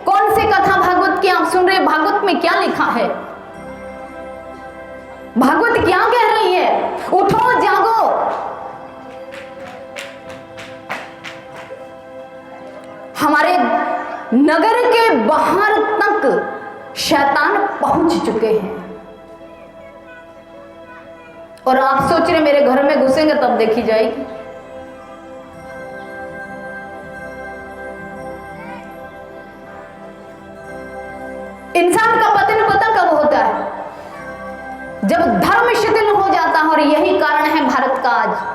कौन सी कथा भागवत की आप सुन रहे? भागवत में क्या लिखा है? भागवत क्या कह रही है? उठो, जागो। हमारे नगर के बाहर तक शैतान पहुंच चुके हैं और आप सोच रहे मेरे घर में घुसेंगे तब देखी जाएगी। इंसान का पतन पता कब होता है? जब धर्म शिथिल हो जाता है। और यही कारण है भारत का आज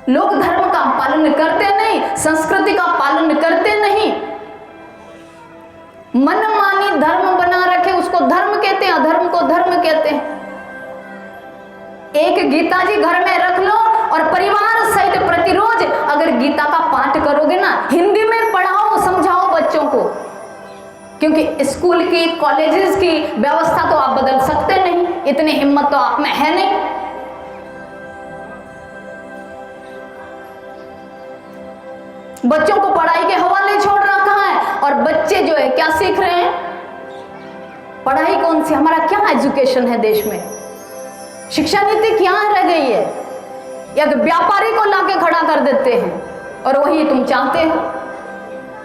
लोग धर्म का पालन करते नहीं, संस्कृति का पालन करते नहीं, मनमानी धर्म बना रखे, उसको धर्म कहते हैं, अधर्म को धर्म कहते हैं। एक गीता जी घर में रख लो और परिवार सहित प्रतिरोज अगर गीता का पाठ करोगे ना, हिंदी में पढ़ाओ, समझाओ बच्चों को, क्योंकि स्कूल की, कॉलेजेस की व्यवस्था तो आप बदल सकते नहीं, इतनी हिम्मत तो आप में है नहीं। बच्चों को पढ़ाई के हवाले छोड़ रखा है और बच्चे जो है क्या सीख रहे हैं? पढ़ाई कौन सी? हमारा क्या एजुकेशन है देश में? शिक्षा नीति क्या रह गई है? एक व्यापारी को लाके खड़ा कर देते हैं और वही तुम चाहते हो,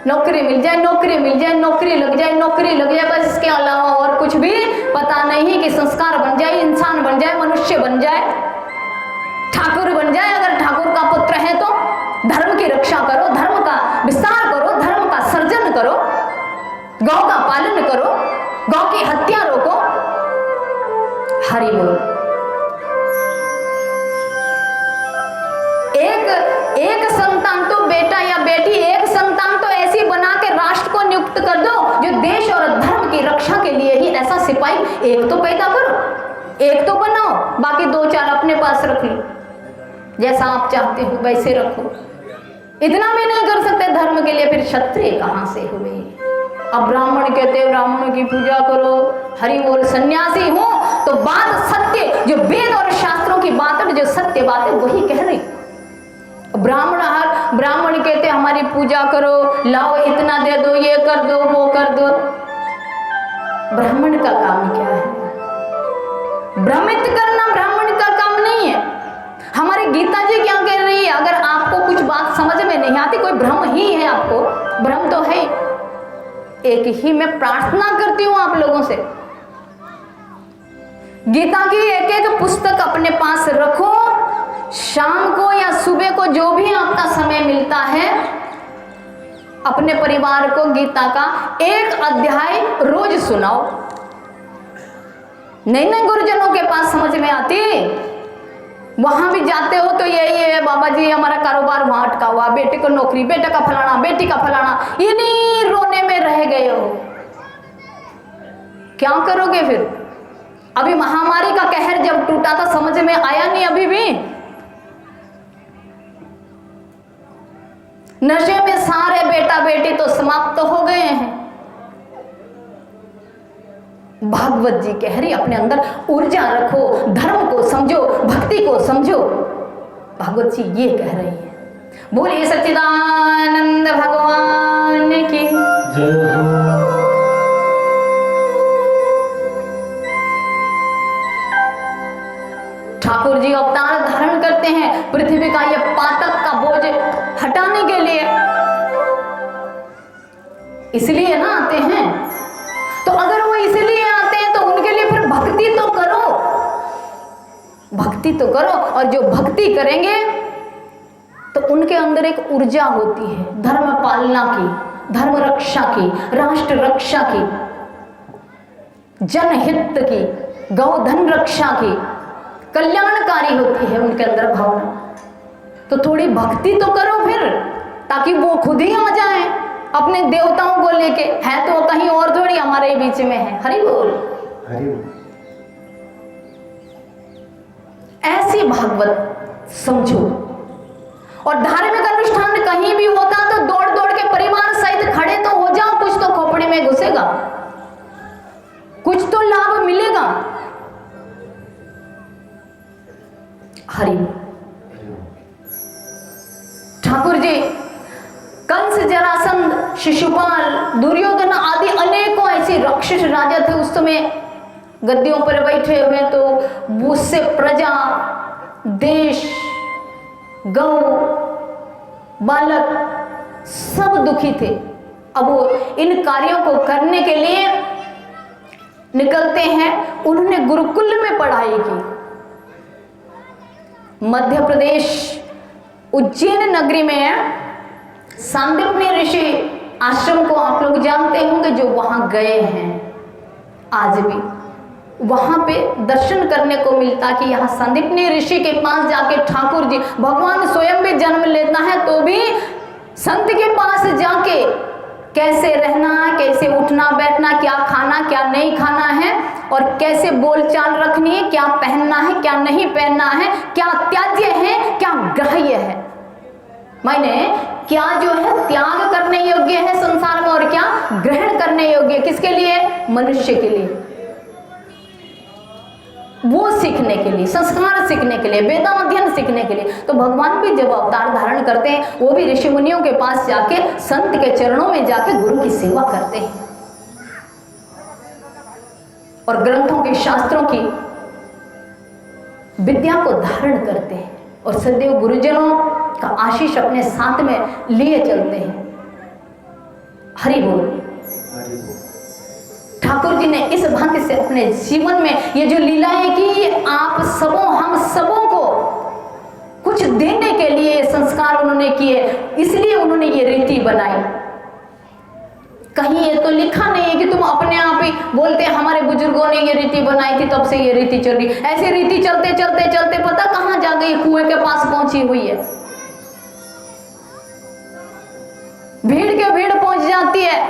नौकरी मिल जाए, नौकरी मिल जाए, नौकरी लग जाए, नौकरी लग जाए, बस इसके अलावा और कुछ भी पता नहीं कि संस्कार बन जाए, इंसान बन जाए, मनुष्य बन जाए, ठाकुर बन जाए। अगर ठाकुर का पुत्र है तो धर्म की रक्षा करो, धर्म का विस्तार करो, धर्म का सर्जन करो, गौ का पालन करो, गौ की हत्या रोको। हरि बोल। एक संतान तो बेटा या बेटी, एक संतान तो ऐसी बना के राष्ट्र को नियुक्त कर दो जो देश और धर्म की रक्षा के लिए ही ऐसा सिपाही एक तो पैदा करो, एक तो बनाओ, बाकी दो चार अपने पास रख लो, जैसा आप चाहते हो वैसे रखो। इतना भी नहीं कर सकते धर्म के लिए, फिर क्षत्रिय कहां से हुए? अब ब्राह्मण कहते हैं ब्राह्मणों की पूजा करो, हरि बोल। सन्यासी हो तो बात सत्य, जो वेद और शास्त्रों की बात है, जो सत्य बात है वही कह रही। ब्राह्मण कहते हमारी पूजा करो, लाओ इतना दे दो, ये कर दो, वो कर दो। ब्राह्मण का काम क्या है? भ्रमित करना ब्राह्मण का काम नहीं है। हमारी गीता जी क्या कह रही है? अगर आपको कुछ बात समझ में नहीं आती, कोई भ्रम ही है, आपको भ्रम तो है, एक ही मैं प्रार्थना करती हूं आप लोगों से, गीता की एक एक पुस्तक अपने पास रखो, शाम को या सुबह को जो भी आपका समय मिलता है, अपने परिवार को गीता का एक अध्याय रोज सुनाओ। नहीं गुरुजनों के पास समझ में आती, वहां भी जाते हो तो यही है, बाबा जी हमारा कारोबार वहां अटका हुआ, बेटे को नौकरी, बेटे का फलाना, बेटी का फलाना, इन्हीं रोने में रह गए हो। क्या करोगे फिर? अभी महामारी का कहर जब टूटा था समझ में आया नहीं? अभी भी नशे में सारे बेटा बेटी तो समाप्त हो गए हैं। भागवत जी कह रही अपने अंदर ऊर्जा रखो, धर्म को समझो, भक्ति को समझो। भागवत जी ये कह रही है। बोलिए सच्चिदानंद भगवान की जय हो। ठाकुर जी अवतार धारण करते हैं पृथ्वी का यह पातक का बोझ हटाने के लिए, इसलिए ना आते हैं। तो अगर वो इसलिए आते हैं तो उनके लिए फिर भक्ति तो करो, भक्ति तो करो। और जो भक्ति करेंगे तो उनके अंदर एक ऊर्जा होती है धर्म पालना की, धर्म रक्षा की, राष्ट्र रक्षा की, जनहित की, गौधन रक्षा की, कल्याणकारी होती है उनके अंदर भावना। तो थोड़ी भक्ति तो करो फिर, ताकि वो खुद ही आ जाए अपने देवताओं को लेके। है तो कहीं और थोड़ी हमारे बीच में है। हरि बोल, हरि बोल। ऐसी भागवत समझो। और धार्मिक अनुष्ठान कहीं भी होता तो दौड़ दौड़ के परिवार सहित खड़े तो हो जाओ, कुछ तो खोपड़ी में घुसेगा, कुछ तो लाभ मिलेगा। हरि ठाकुर जी कंस, जरासंध, शिशुपाल, दुर्योधन आदि अनेकों ऐसे राक्षस राजा थे उस समय गद्दियों पर बैठे हुए। तो उससे प्रजा, देश, गौ, बालक सब दुखी थे। अब वो इन कार्यों को करने के लिए निकलते हैं। उन्होंने गुरुकुल में पढ़ाई की। मध्य प्रदेश उज्जैन नगरी में सांदीपनी ऋषि आश्रम को आप लोग जानते होंगे, जो वहां गए हैं आज भी वहां पे दर्शन करने को मिलता कि यहाँ सांदीपनी ऋषि के पास जाके ठाकुर जी, भगवान स्वयं भी जन्म लेता है तो भी संत के पास जाके कैसे रहना है, कैसे उठना बैठना, क्या खाना क्या नहीं खाना है, और कैसे बोलचाल रखनी है, क्या पहनना है क्या नहीं पहनना है, क्या त्याज्य है क्या ग्राह्य है, माने क्या जो है त्याग करने योग्य है संसार में और क्या ग्रहण करने योग्य, किसके लिए, मनुष्य के लिए, वो सीखने के लिए, संस्कार सीखने के लिए, वेदाध्ययन सीखने के लिए। तो भगवान भी जब अवतार धारण करते हैं वो भी ऋषि मुनियों के पास जाके संत के चरणों में जाके गुरु की सेवा करते हैं और ग्रंथों के, शास्त्रों की विद्या को धारण करते हैं और सदैव गुरुजनों का आशीष अपने साथ में लिए चलते हैं। हरि बोल। ठाकुर जी ने इस भांति से अपने जीवन में ये जो लीलाएं की, ये आप सबों, हम सबों को कुछ देने के लिए संस्कार उन्होंने किए, इसलिए उन्होंने ये रीति बनाई। कहीं ये तो लिखा नहीं है कि तुम अपने आप ही बोलते हमारे बुजुर्गों ने ये रीति बनाई थी तब से ये रीति चल रही। ऐसी रीति चलते चलते चलते पता कहां जा गई, कुएं के पास पहुंची हुई है। भीड़ के भीड़ पहुंच जाती है,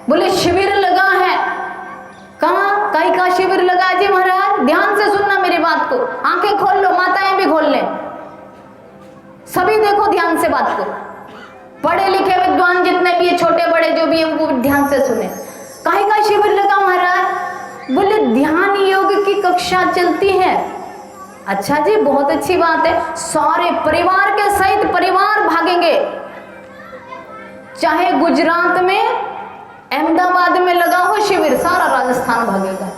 बोले शिविर लगा है। कहाँ, कहीं का शिविर लगा जी महाराज, ध्यान से सुनना मेरी बात को, आंखें खोल लो, माताएं भी खोल लें, सभी देखो ध्यान से बात को, पढ़े लिखे विद्वान जितने भी है, छोटे बड़े जो भी है वो ध्यान से सुने। कहीं का शिविर लगा महाराज, बोले ध्यान योग की कक्षा चलती है। अच्छा जी, बहुत अच्छी बात है, सारे परिवार के सहित परिवार भागेंगे, चाहे गुजरात में, अहमदाबाद में लगा हो शिविर, सारा राजस्थान भागेगा,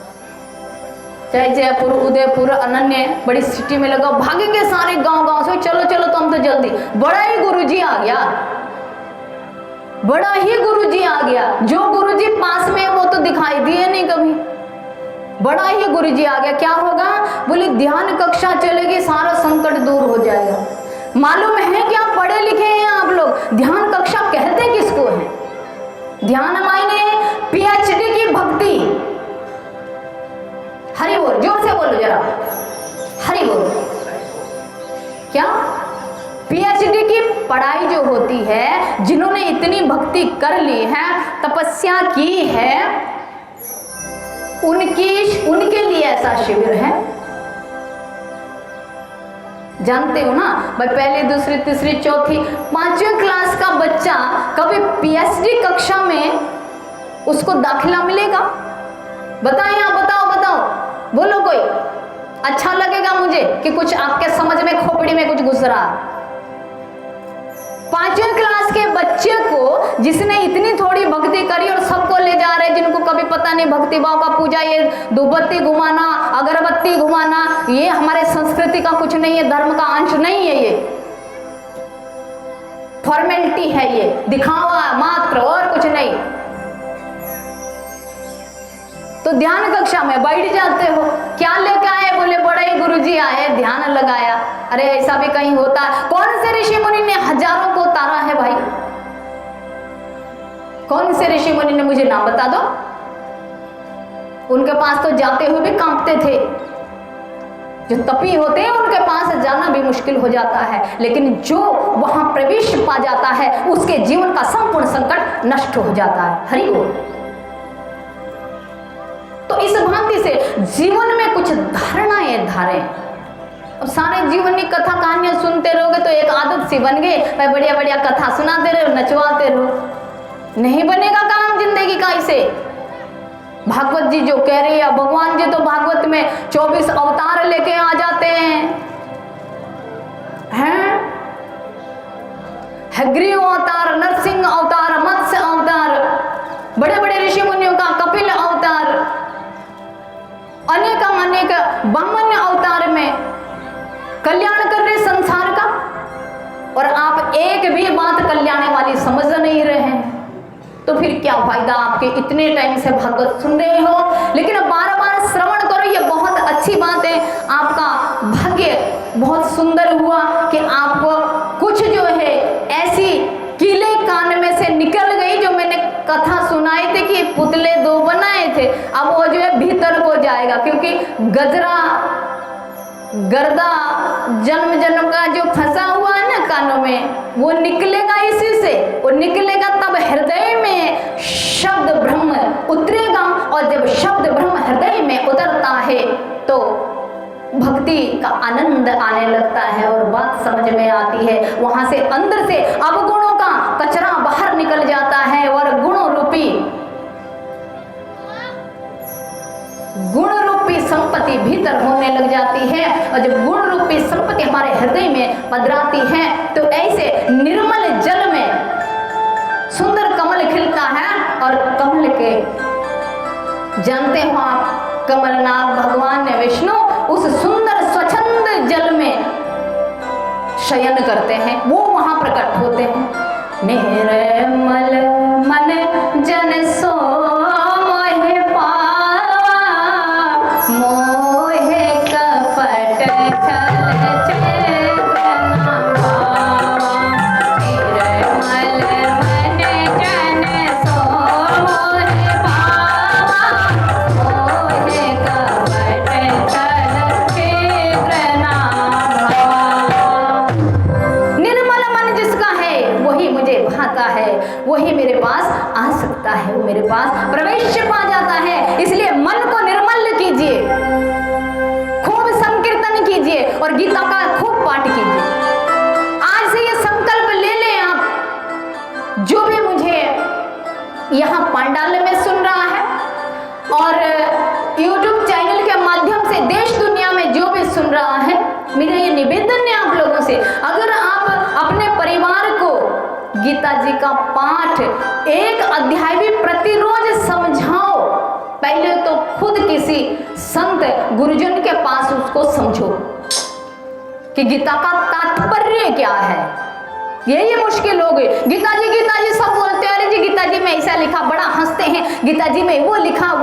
चाहे जयपुर, उदयपुर, अनन्य बड़ी सिटी में लगा, भागेंगे सारे गांव गांव से, चलो चलो तुम तो जल्दी। बड़ा ही गुरुजी आ गया, बड़ा ही गुरुजी आ गया, जो गुरुजी पास में वो तो दिखाई दिए नहीं कभी, बड़ा ही गुरुजी आ गया। क्या होगा, बोले ध्यान कक्षा चलेगी, सारा संकट दूर हो जाएगा। मालूम है क्या, पढ़े लिखे हैं आप लोग, ध्यान कक्षा कहते किसको है? ध्यान मायने पीएचडी की भक्ति। हरि बोल, जोर से बोलो जरा, हरि बोल। क्या पीएचडी की पढ़ाई जो होती है, जिन्होंने इतनी भक्ति कर ली है, तपस्या की है, उनके लिए ऐसा शिविर है। जानते हो ना भाई, पहली दूसरी तीसरी चौथी 5वीं क्लास का बच्चा कभी पीएचडी कक्षा में उसको दाखिला मिलेगा? बताएं आप, बताओ बोलो कोई। अच्छा लगेगा मुझे कि कुछ आपके समझ में खोपड़ी में कुछ घुस रहा। 5वीं क्लास के बच्चे को जिसने इतनी थोड़ी भक्ति करी और सबको ले जा रहे जिनको कभी पता नहीं भक्ति भाव का पूजा, ये धूपबत्ती घुमाना, अगरबत्ती घुमाना, ये हमारे संस्कृति का कुछ नहीं है, धर्म का अंश नहीं है, ये फॉर्मेलिटी है, ये दिखावा मात्र और कुछ नहीं। तो ध्यान कक्षा में बैठ जाते हो, क्या लेके आए? बोले बड़े ही गुरुजी आए, ध्यान लगाया। अरे ऐसा भी कहीं होता है? कौन से ऋषि मुनि ने हजारों को उतारा है भाई? कौन से ऋषि मुनि ने, मुझे नाम बता दो। उनके पास तो जाते हुए भी कांपते थे। जो तपी होते हैं उनके पास जाना भी मुश्किल हो जाता है, लेकिन जो वहां प्रवेश पा जाता है उसके जीवन का संपूर्ण संकट नष्ट हो जाता है। हरि बोल। तो इस भांति से जीवन में कुछ धारणाएं धारें। अब सारे जीवन की कथा कहानियां सुनते रहोगे तो एक आदत सी बन गई, भाई बढ़िया बढ़िया कथा सुनाते रहो, नचवाते रहो। नहीं बनेगा काम जिंदगी का इसे। भागवत जी जो कह रही है, भगवान जी तो भागवत में 24 अवतार लेके आ जाते हैं? हयग्रीव अवतार, नरसिंह अवतार, मत्स्य अवतार, बड़े बड़े ऋषि मुनियों का कपिल अवतार, अनेक बामन अवतार में कल्याण कर रहे संसार का, और आप एक भी बात कल्याण वाली समझ नहीं रहे हैं। तो फिर क्या फायदा आपके इतने टाइम से भागवत सुन रहे हो? लेकिन बार बार श्रवण करो, ये बहुत अच्छी बात है। आपका भाग्य बहुत सुंदर हुआ कि आपको कुछ जो है ऐसी कीले कान में से निकल गई। जो मैंने कथा सुनाई थी कि पुतले 2 बनाए थे, अब वो जो है भीतर को जाएगा, क्योंकि गजरा गर्दा जन्म जन्म का जो फंसा हुआ है ना कानों में, वो निकलेगा इसी से। वो निकलेगा तब हृदय में शब्द ब्रह्म उतरेगा, और जब शब्द ब्रह्म हृदय में उतरता है तो भक्ति का आनंद आने लगता है और बात समझ में आती है। वहां से अंदर से अवगुणों का कचरा बाहर निकल जाता है और गुण रूपी संपत्ति भीतर होने लग जाती है। और जब गुण रूपी संपत्ति हमारे हृदय में पधराती है तो ऐसे निर्मल जल में सुंदर कमल खिलता है। और कमल के जानते हो आप, कमलनाथ भगवान ने विष्णु उस सुंदर स्वच्छंद जल में शयन करते हैं, वो वहां प्रकट होते हैं। निर्मल मन जन सो मोहे पावा, मोहे कपट छल चेतना भावा। निर्मल मन जन सो मोहे पावा, मोहे कपट छल चेतना भावा। निर्मल मन जिसका है वही मुझे भाता है, वही मेरे पास आ सकता है, वो मेरे पास प्रवेश पा जाता है। इसलिए मन को निर्मल कीजिए, खूब संकीर्तन कीजिए और गीता का खूब पाठ कीजिए। आज से ये संकल्प ले लें आप, जो भी मुझे यहाँ पांडाल में सुन रहा है और YouTube चैनल के माध्यम से देश दुनिया में जो भी सुन रहा है, मेरा ये निवेदन है आप लोगों से, अगर आप अपने परिवार को गीता जी का पाठ एक अध्याय भी प्रतिरोज समझाओ। पहले तो खुद किसी संत गुरुजन के पास उसको समझो कि गीता का तात्पर्य क्या है। यही मुश्किल हो गई। गीता जी सब बोलते हैं, अरे जी गीता जी में ऐसा लिखा, बड़ा हंसते हैं, गीता जी में वो लिखा,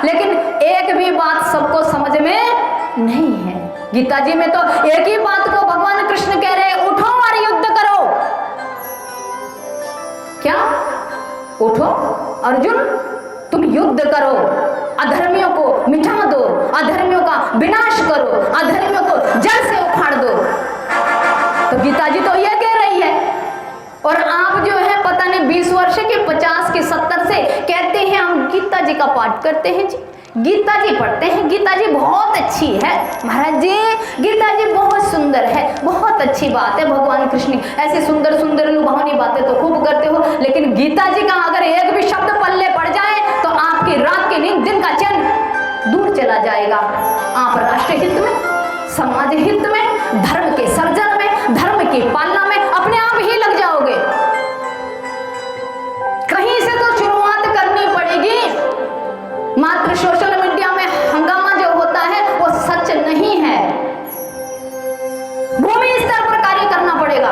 लेकिन एक भी बात सबको समझ में नहीं है। गीता जी में तो एक ही बात को भगवान कृष्ण कह रहे हैं, उठो और युद्ध करो। क्या? उठो अर्जुन, तुम युद्ध करो, अधर्मियों को मिटा दो, अधर्मियों का विनाश करो, अधर्मियों को जड़ से उखाड़ दो। तो गीता जी तो यह कह रही है, और आप जो है पता नहीं 20 वर्ष के 50 के 70 से कहते हैं हम गीता जी का पाठ करते हैं जी, गीता जी पढ़ते हैं, गीता जी बहुत अच्छी है महाराज जी, गीता जी बहुत सुंदर है, बहुत अच्छी बात है। भगवान कृष्ण ऐसी सुंदर सुंदर लुभावनी बातें तो खूब करते हो, लेकिन गीता जी का अगर एक भी शब्द पल्ले पड़ जाए तो आपकी रात की नींद, दिन का चैन दूर चला जाएगा। आप राष्ट्र हित में, समाज हित में, धर्म के सर्जन में, धर्म की पालना में अपने आप ही लग जाओगे। कहीं से तो शुरुआत करनी पड़ेगी। मात्र सोशल मीडिया में हंगामा जो होता है वो सच नहीं है। भूमि स्तर पर कार्य करना पड़ेगा।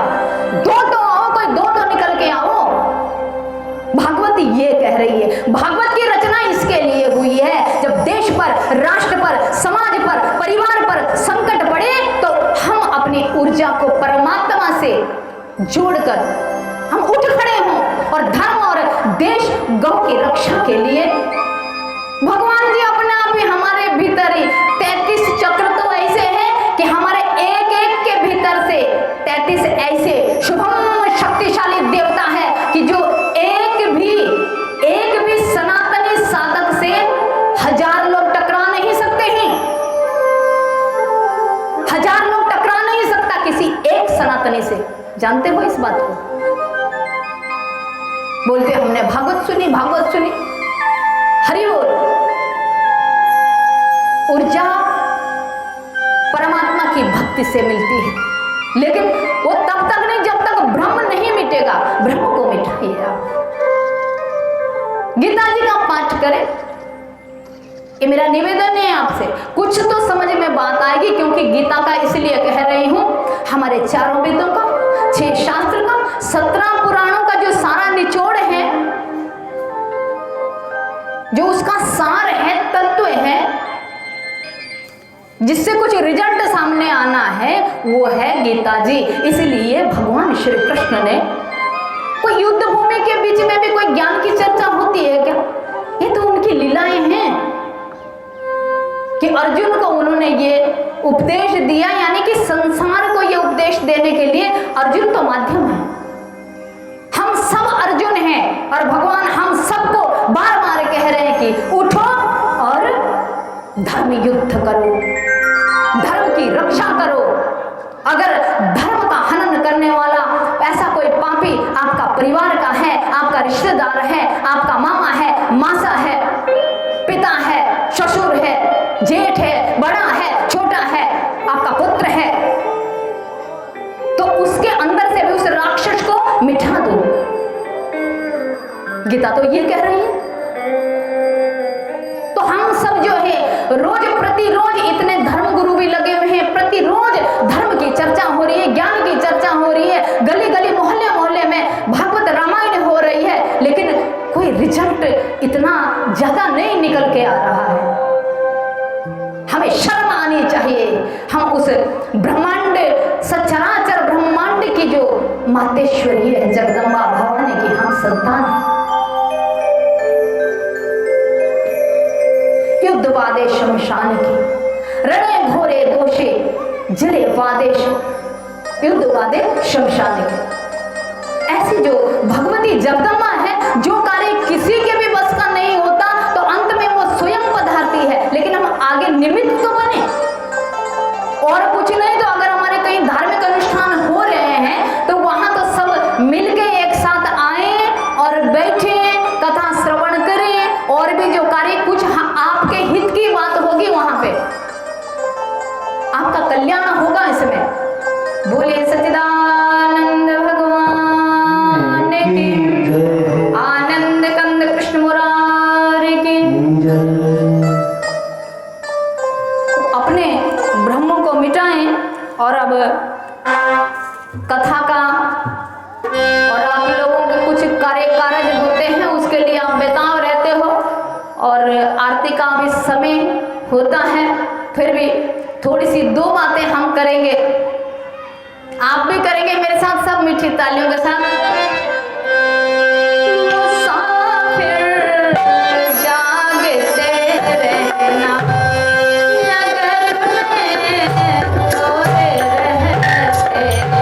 दो तो आओ, कोई दो तो निकल के आओ। भागवत ये कह रही है, भागवत की रचना इसके लिए हुई है, जब देश पर, राष्ट्र पर, समाज पर, परिवार पर संकट पड़े तो हम अपनी ऊर्जा को परमात्मा से जोड़कर हम उठ खड़े हों और धर्म और देश गौ की रक्षा के लिए। भगवान जी अपने आप ही हमारे भीतर ही 33 चक्र तो ऐसे हैं कि हमारे एक एक के भीतर से 33 ऐसे शुभम शक्तिशाली देवता है कि जो एक भी सनातनी साधक से 1000 लोग टकरा नहीं सकते हैं। 1000 लोग टकरा नहीं सकता किसी एक सनातनी से। जानते हो इस बात को? बोलते हमने भागवत सुनी, भागवत सुनी, हरि बोल। ऊर्जा परमात्मा की भक्ति से मिलती है, लेकिन वो तब तक नहीं जब तक ब्रह्म नहीं मिटेगा। ब्रह्म को मिटाइए आप। गीता जी का पाठ करें, ये मेरा निवेदन है आपसे। कुछ तो समझ में बात आएगी, क्योंकि गीता का इसलिए कह रही हूं, हमारे 4 वेदों का, 6 शास्त्र का, 17 पुराणों का जो सारा निचोड़ है, जो उसका सार है, तत्व है, जिससे कुछ रिजल्ट सामने आना है, वो है गीता जी। इसलिए भगवान श्री कृष्ण ने, कोई युद्ध भूमि के बीच में भी कोई ज्ञान की चर्चा होती है क्या? ये तो उनकी लीलाएं हैं कि अर्जुन को उन्होंने ये उपदेश दिया, यानी कि संसार को ये उपदेश देने के लिए अर्जुन तो माध्यम है। हम सब अर्जुन हैं और भगवान हम सबको बार बार कह रहे हैं कि उठो और धर्म युद्ध करो, धर्म की रक्षा करो। अगर धर्म का हनन करने वाला ऐसा कोई पापी आपका परिवार का है, आपका रिश्तेदार है, आपका मामा है, मासा है, पिता है, ससुर है, जेठ है, बड़ा है, छोटा है, आपका पुत्र है, तो उसके अंदर से भी उस राक्षस को मिटा दो। गीता तो ये कह रही है। तो हम सब जो है रोज प्रतिरोज इतने धर्म गुरु भी लगे हुए हैं, प्रतिरोज धर्म की चर्चा हो रही है, ज्ञान की चर्चा हो रही है, गली गली मोहल्ले मोहल्ले में भागवत रामायण हो रही है, लेकिन कोई रिजल्ट इतना ज्यादा नहीं निकल के आ रहा है। हमें शर्म आनी चाहिए। हम उस ब्रह्मांड, सचराचर ब्रह्मांड की जो मातेश्वरी है, जगदम्बा भवानी की हम संतान हैं। युद्ध वादे शमशान की, रणे घोरे दोषे जले वादेश, युद्ध वादे शमशान की। ऐसी जो भगवती जगदम्बा है, जो कार्य किसी के भी बस का नहीं होता, तो अंत में वो स्वयं पधारती है। लेकिन हम आगे निमित्त तो बने, और कुछ नहीं तो अगर हमारे कहीं धार्मिक अनुष्ठान हो रहे हैं तो वहां तो सब मिलके एक साथ आए और बैठे, कथा श्रवण करें, और भी जो कार्य कुछ आपके हित की बात होगी वहां पे आपका कल्याण होगा। इसमें बोलिए सच्चिदानंद भगवान की, आनंद कंद कृष्ण मुरारी की। अपने ब्रह्म को मिटाएं और अब कथा का और आप लोगों के कुछ कार्य होते हैं, उसके लिए आप बेताब रहते हो और आरती का भी समय होता है। फिर भी थोड़ी सी 2 बातें हम करेंगे, आप भी करेंगे मेरे साथ, सब मीठी तालियों के साथ। मुसाफिर जागते रहना, नगर में सोए रहते हैं।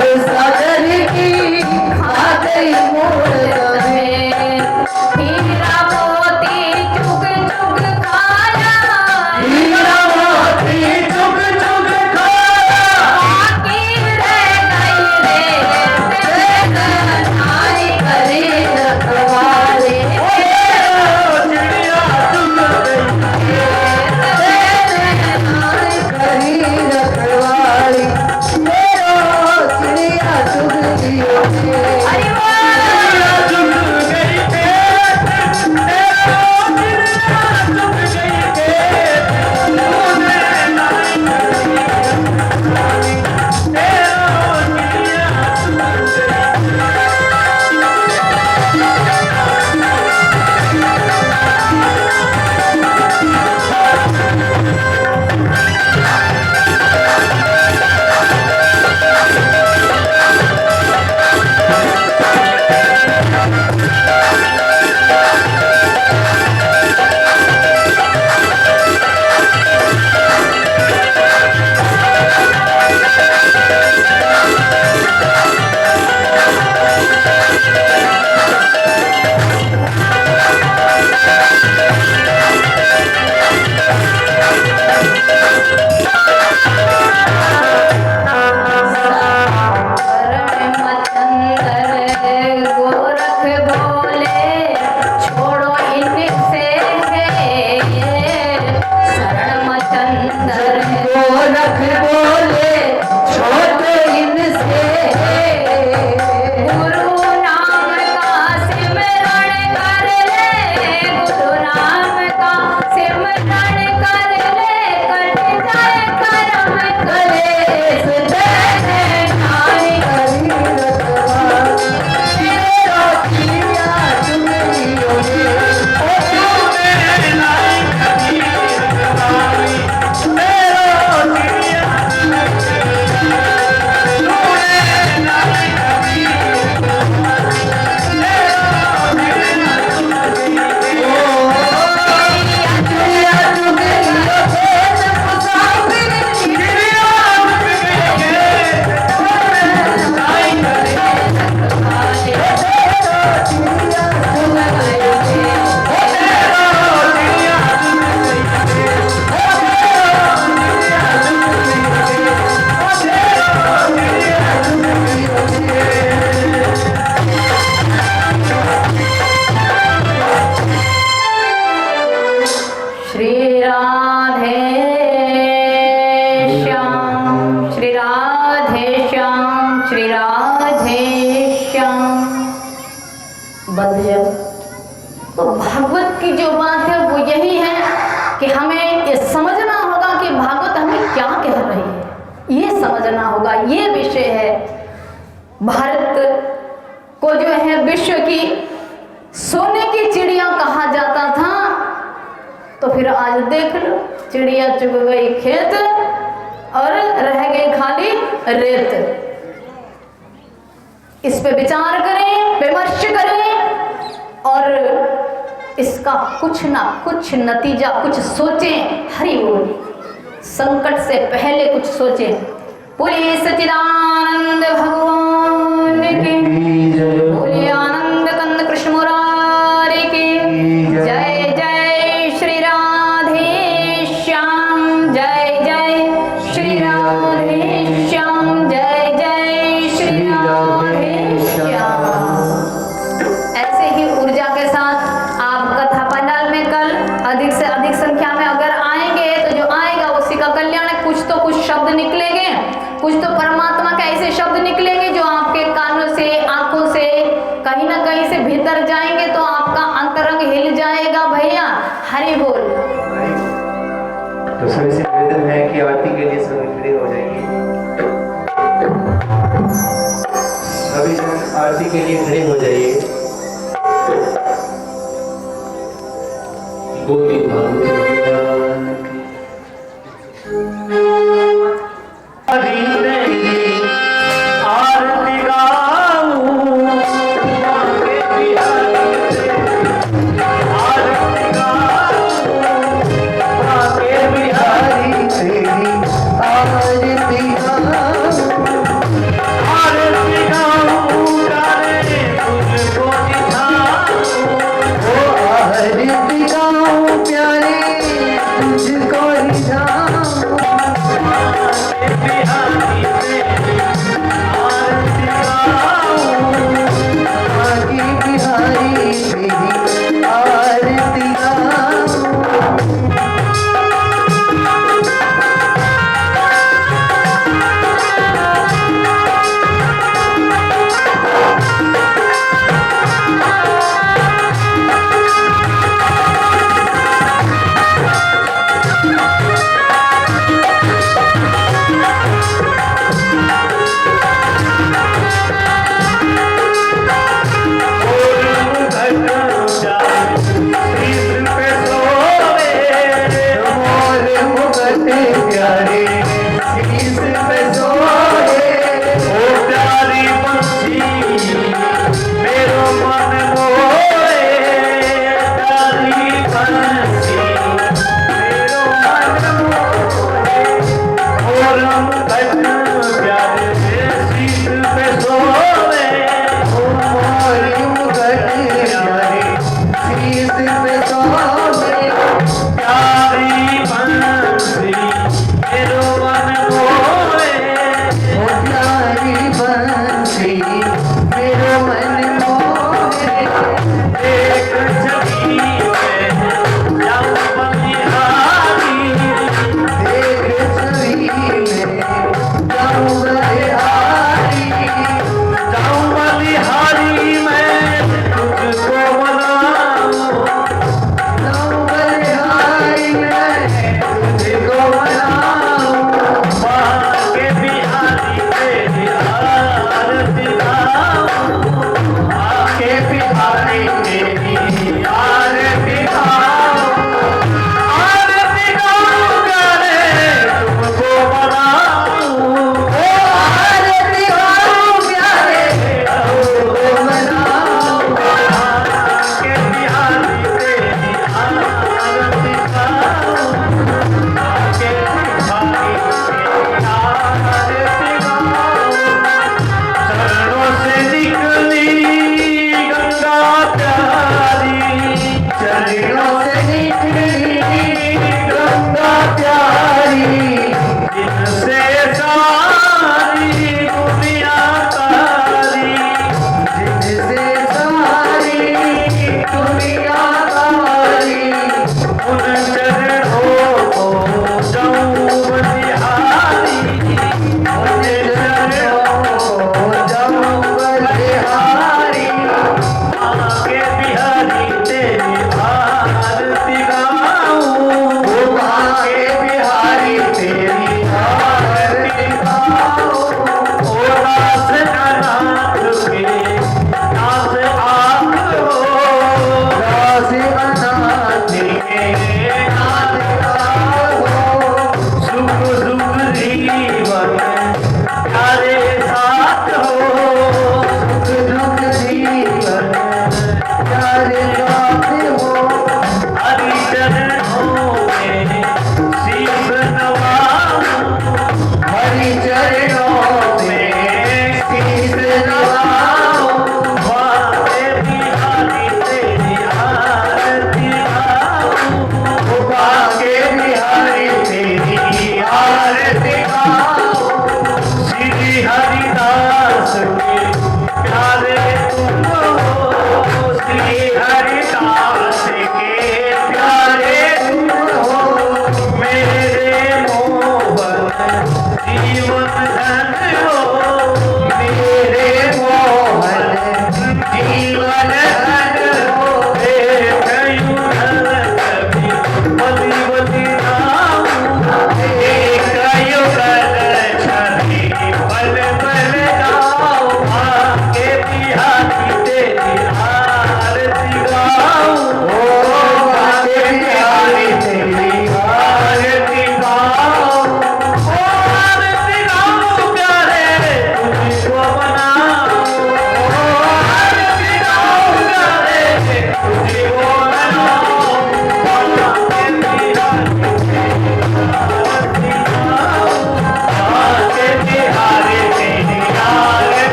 सागर की खा गई मूरत में, हीरा मोती चुग चुग खाया, हीरा मोती चुग चुग खाया, बाकी रह गई रेत में नाई करी रखवाली, चिड़िया चुग गई नाई करी रखवाली, मेरो चिड़िया चुग गई। अरे वाह! चुग गई खेत मेरो चिड़िया चुग गई खेत तूने नाई करी रखवाली मेरो चिड़िया चुग गई। शरण मचंदर गोरख बोले छोड़ो इनसे, शरण मचंदर गोरख बोले छोड़ इनसे, गुरु नाम का सिमरण कर ले, गुरु नाम का सिमरण कर ले, कट जाए कर्म कलेश तेरे नाई करी रखवाली, मेरो चिड़िया चुग गई। तूने नाई करी रखवाली मेरो चिड़िया चुग गई। तूने नाई करी रखवाली मेरो चिड़िया चुग गई। चिड़िया चुग गई खेत मुसाफिर, चिड़िया चुग गई खेत तूने नाई करी रखवाली मेरो चिड़िया चुग गई। मेरो चिड़िया चुग गई खेत श्री राधे श्याम, श्री राधे श्याम, श्री राधे श्याम। बंधुजन, तो भागवत की जो बात है वो यही है कि हमें ये समझना होगा कि भागवत हमें क्या कह रही है, ये समझना होगा, ये विषय है। भारत को जो है विश्व की सोने की चिड़िया कहा जाता था, तो फिर आज देख लो चिड़िया चुग गई खेत और रह गई खाली रेत। इस पे विचार करें, विमर्श करें और इसका कुछ ना कुछ नतीजा, कुछ सोचें। हरि बोल। संकट से पहले कुछ सोचें। बोलिए सच्चिदानंद भगवान की, बोलिए आनंद कंद कृष्ण मुरारी की जय। जय श्री राधे श्याम, जय जय श्री राधे श्याम, जय जय श्री राधे श्याम। ऐसे ही ऊर्जा के साथ आप कथा पंडाल में कल अधिक से अधिक संख्या में अगर आएंगे तो जो आएगा उसी का कल्याण है। कुछ तो कुछ शब्द निकलेंगे, कुछ तो परमात्मा के ऐसे शब्द निकलेंगे जो आपके कानों से, आंखों से कहीं ना कहीं से भीतर जाएंगे तो आपका अंतरंग हिल जाएगा। भैया हरि बोल। तो सभी से निवेदन है कि आरती के लिए सब खड़े हो जाइए। सभी जन आरती के लिए खड़े हो जाइए। बोली भगवान की। हरि तेरी आरती गाऊं, आगे बिहारी तेरी आरती गाऊं, आगे बिहारी तेरी आरती गाऊं, आरती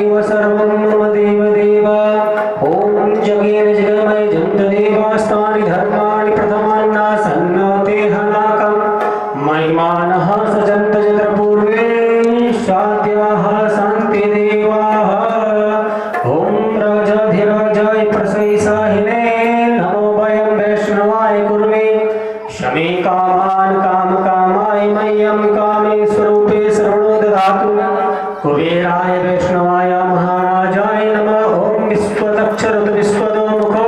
त्वमेव सर्वं मम देवदेव ॐ जगेन जगमय जन्तदेवास्तानि धर्माणि प्रथमान्नासन्नते हनाकं महिमानः सजन्त जत्रपूर्वे साध्याः सन्ति देवाः ॐ राजाधिराजाय प्रसैसाहिने नमो वयं वैष्णवाय कुर्मे शमे कामान् कामकामाय मह्यं कामे स्वरूपे सर्वणो ददातु कुबेराय वैष्णवाय महाराजाय नमः ॐ विश्वतक्षरतु विश्वतो मुखो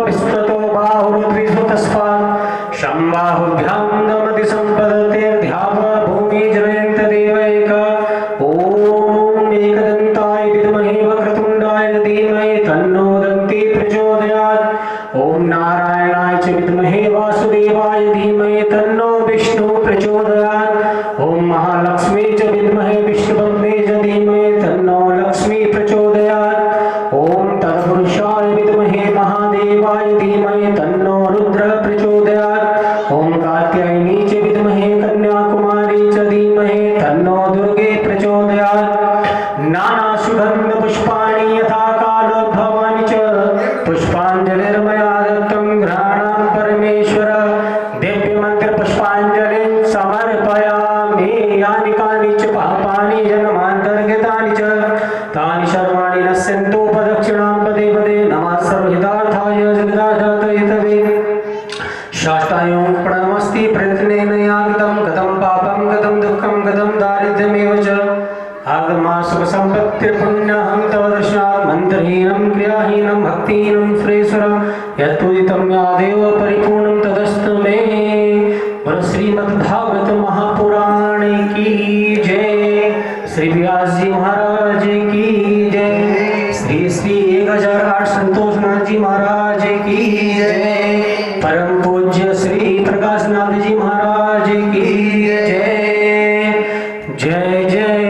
विश्वतो बाहुरुद्विश्वतस्मात् शम्बाहुभ्यां नमति सम्पदतेर्ध्याव भूमि जनयन्त देवैक ॐ एकदन्ताय विद्महे वक्रतुण्डाय धीमहि तन्नो दन्ती प्रचोदयात् ॐ नारायणाय च विद्महे वासुदेवाय धीमहि तन्नो विष्णु प्रचोदयात् ॐ महालक्ष्मी च विद्महे विष्णुपत्नी च धीमहि तन्नो लक्ष्मी प्रचोदयात् ॐ तत्पुरुषाय विद्महे महादेवाय धीमहि तन्नो रुद्र प्रचोदयात् ॐ कात्यायनी च विद्महे कन्याकुमारी च धीमहि तन्नो दुर्गे प्रचोदयात् नाना सुगन्ध पुष्पाणि यथा कालोद्भवानि च पुष्पाञ्जलिर्मया दत्तं घ्राणां परमेश्वर दिव्य मंत्र पुष्पाञ्जलिं समर्पयामि यानि कानि च पापानि जन्मान्तर्गतानि च तानि सर्वाणि नश्यन्तु प्रदक्षिणां पदे पदे नमः सर्वहितार्थाय जगदाधातये शास्त्रायों प्रणमस्ति प्रयत्नेन यागितं गतं पापं गतं दुःखं गतं दारिद्र्यमेव च आगमा सुख संपत्तिर्पुण्यहं तव दर्शनात् मन्त्रहीनं क्रियाहीनं भक्तिहीनं सुरेश्वर यत्पूजितं यादेव परिपूर्णं तदस्तु मे बोलो श्रीमद्भागवत महापुराण की जय श्री व्यास जी महाराज की जय श्री श्री 1008 संतोषनाथ जी महाराज की जय परम पूज्य श्री प्रकाशनाथ जी महाराज की जय जय जय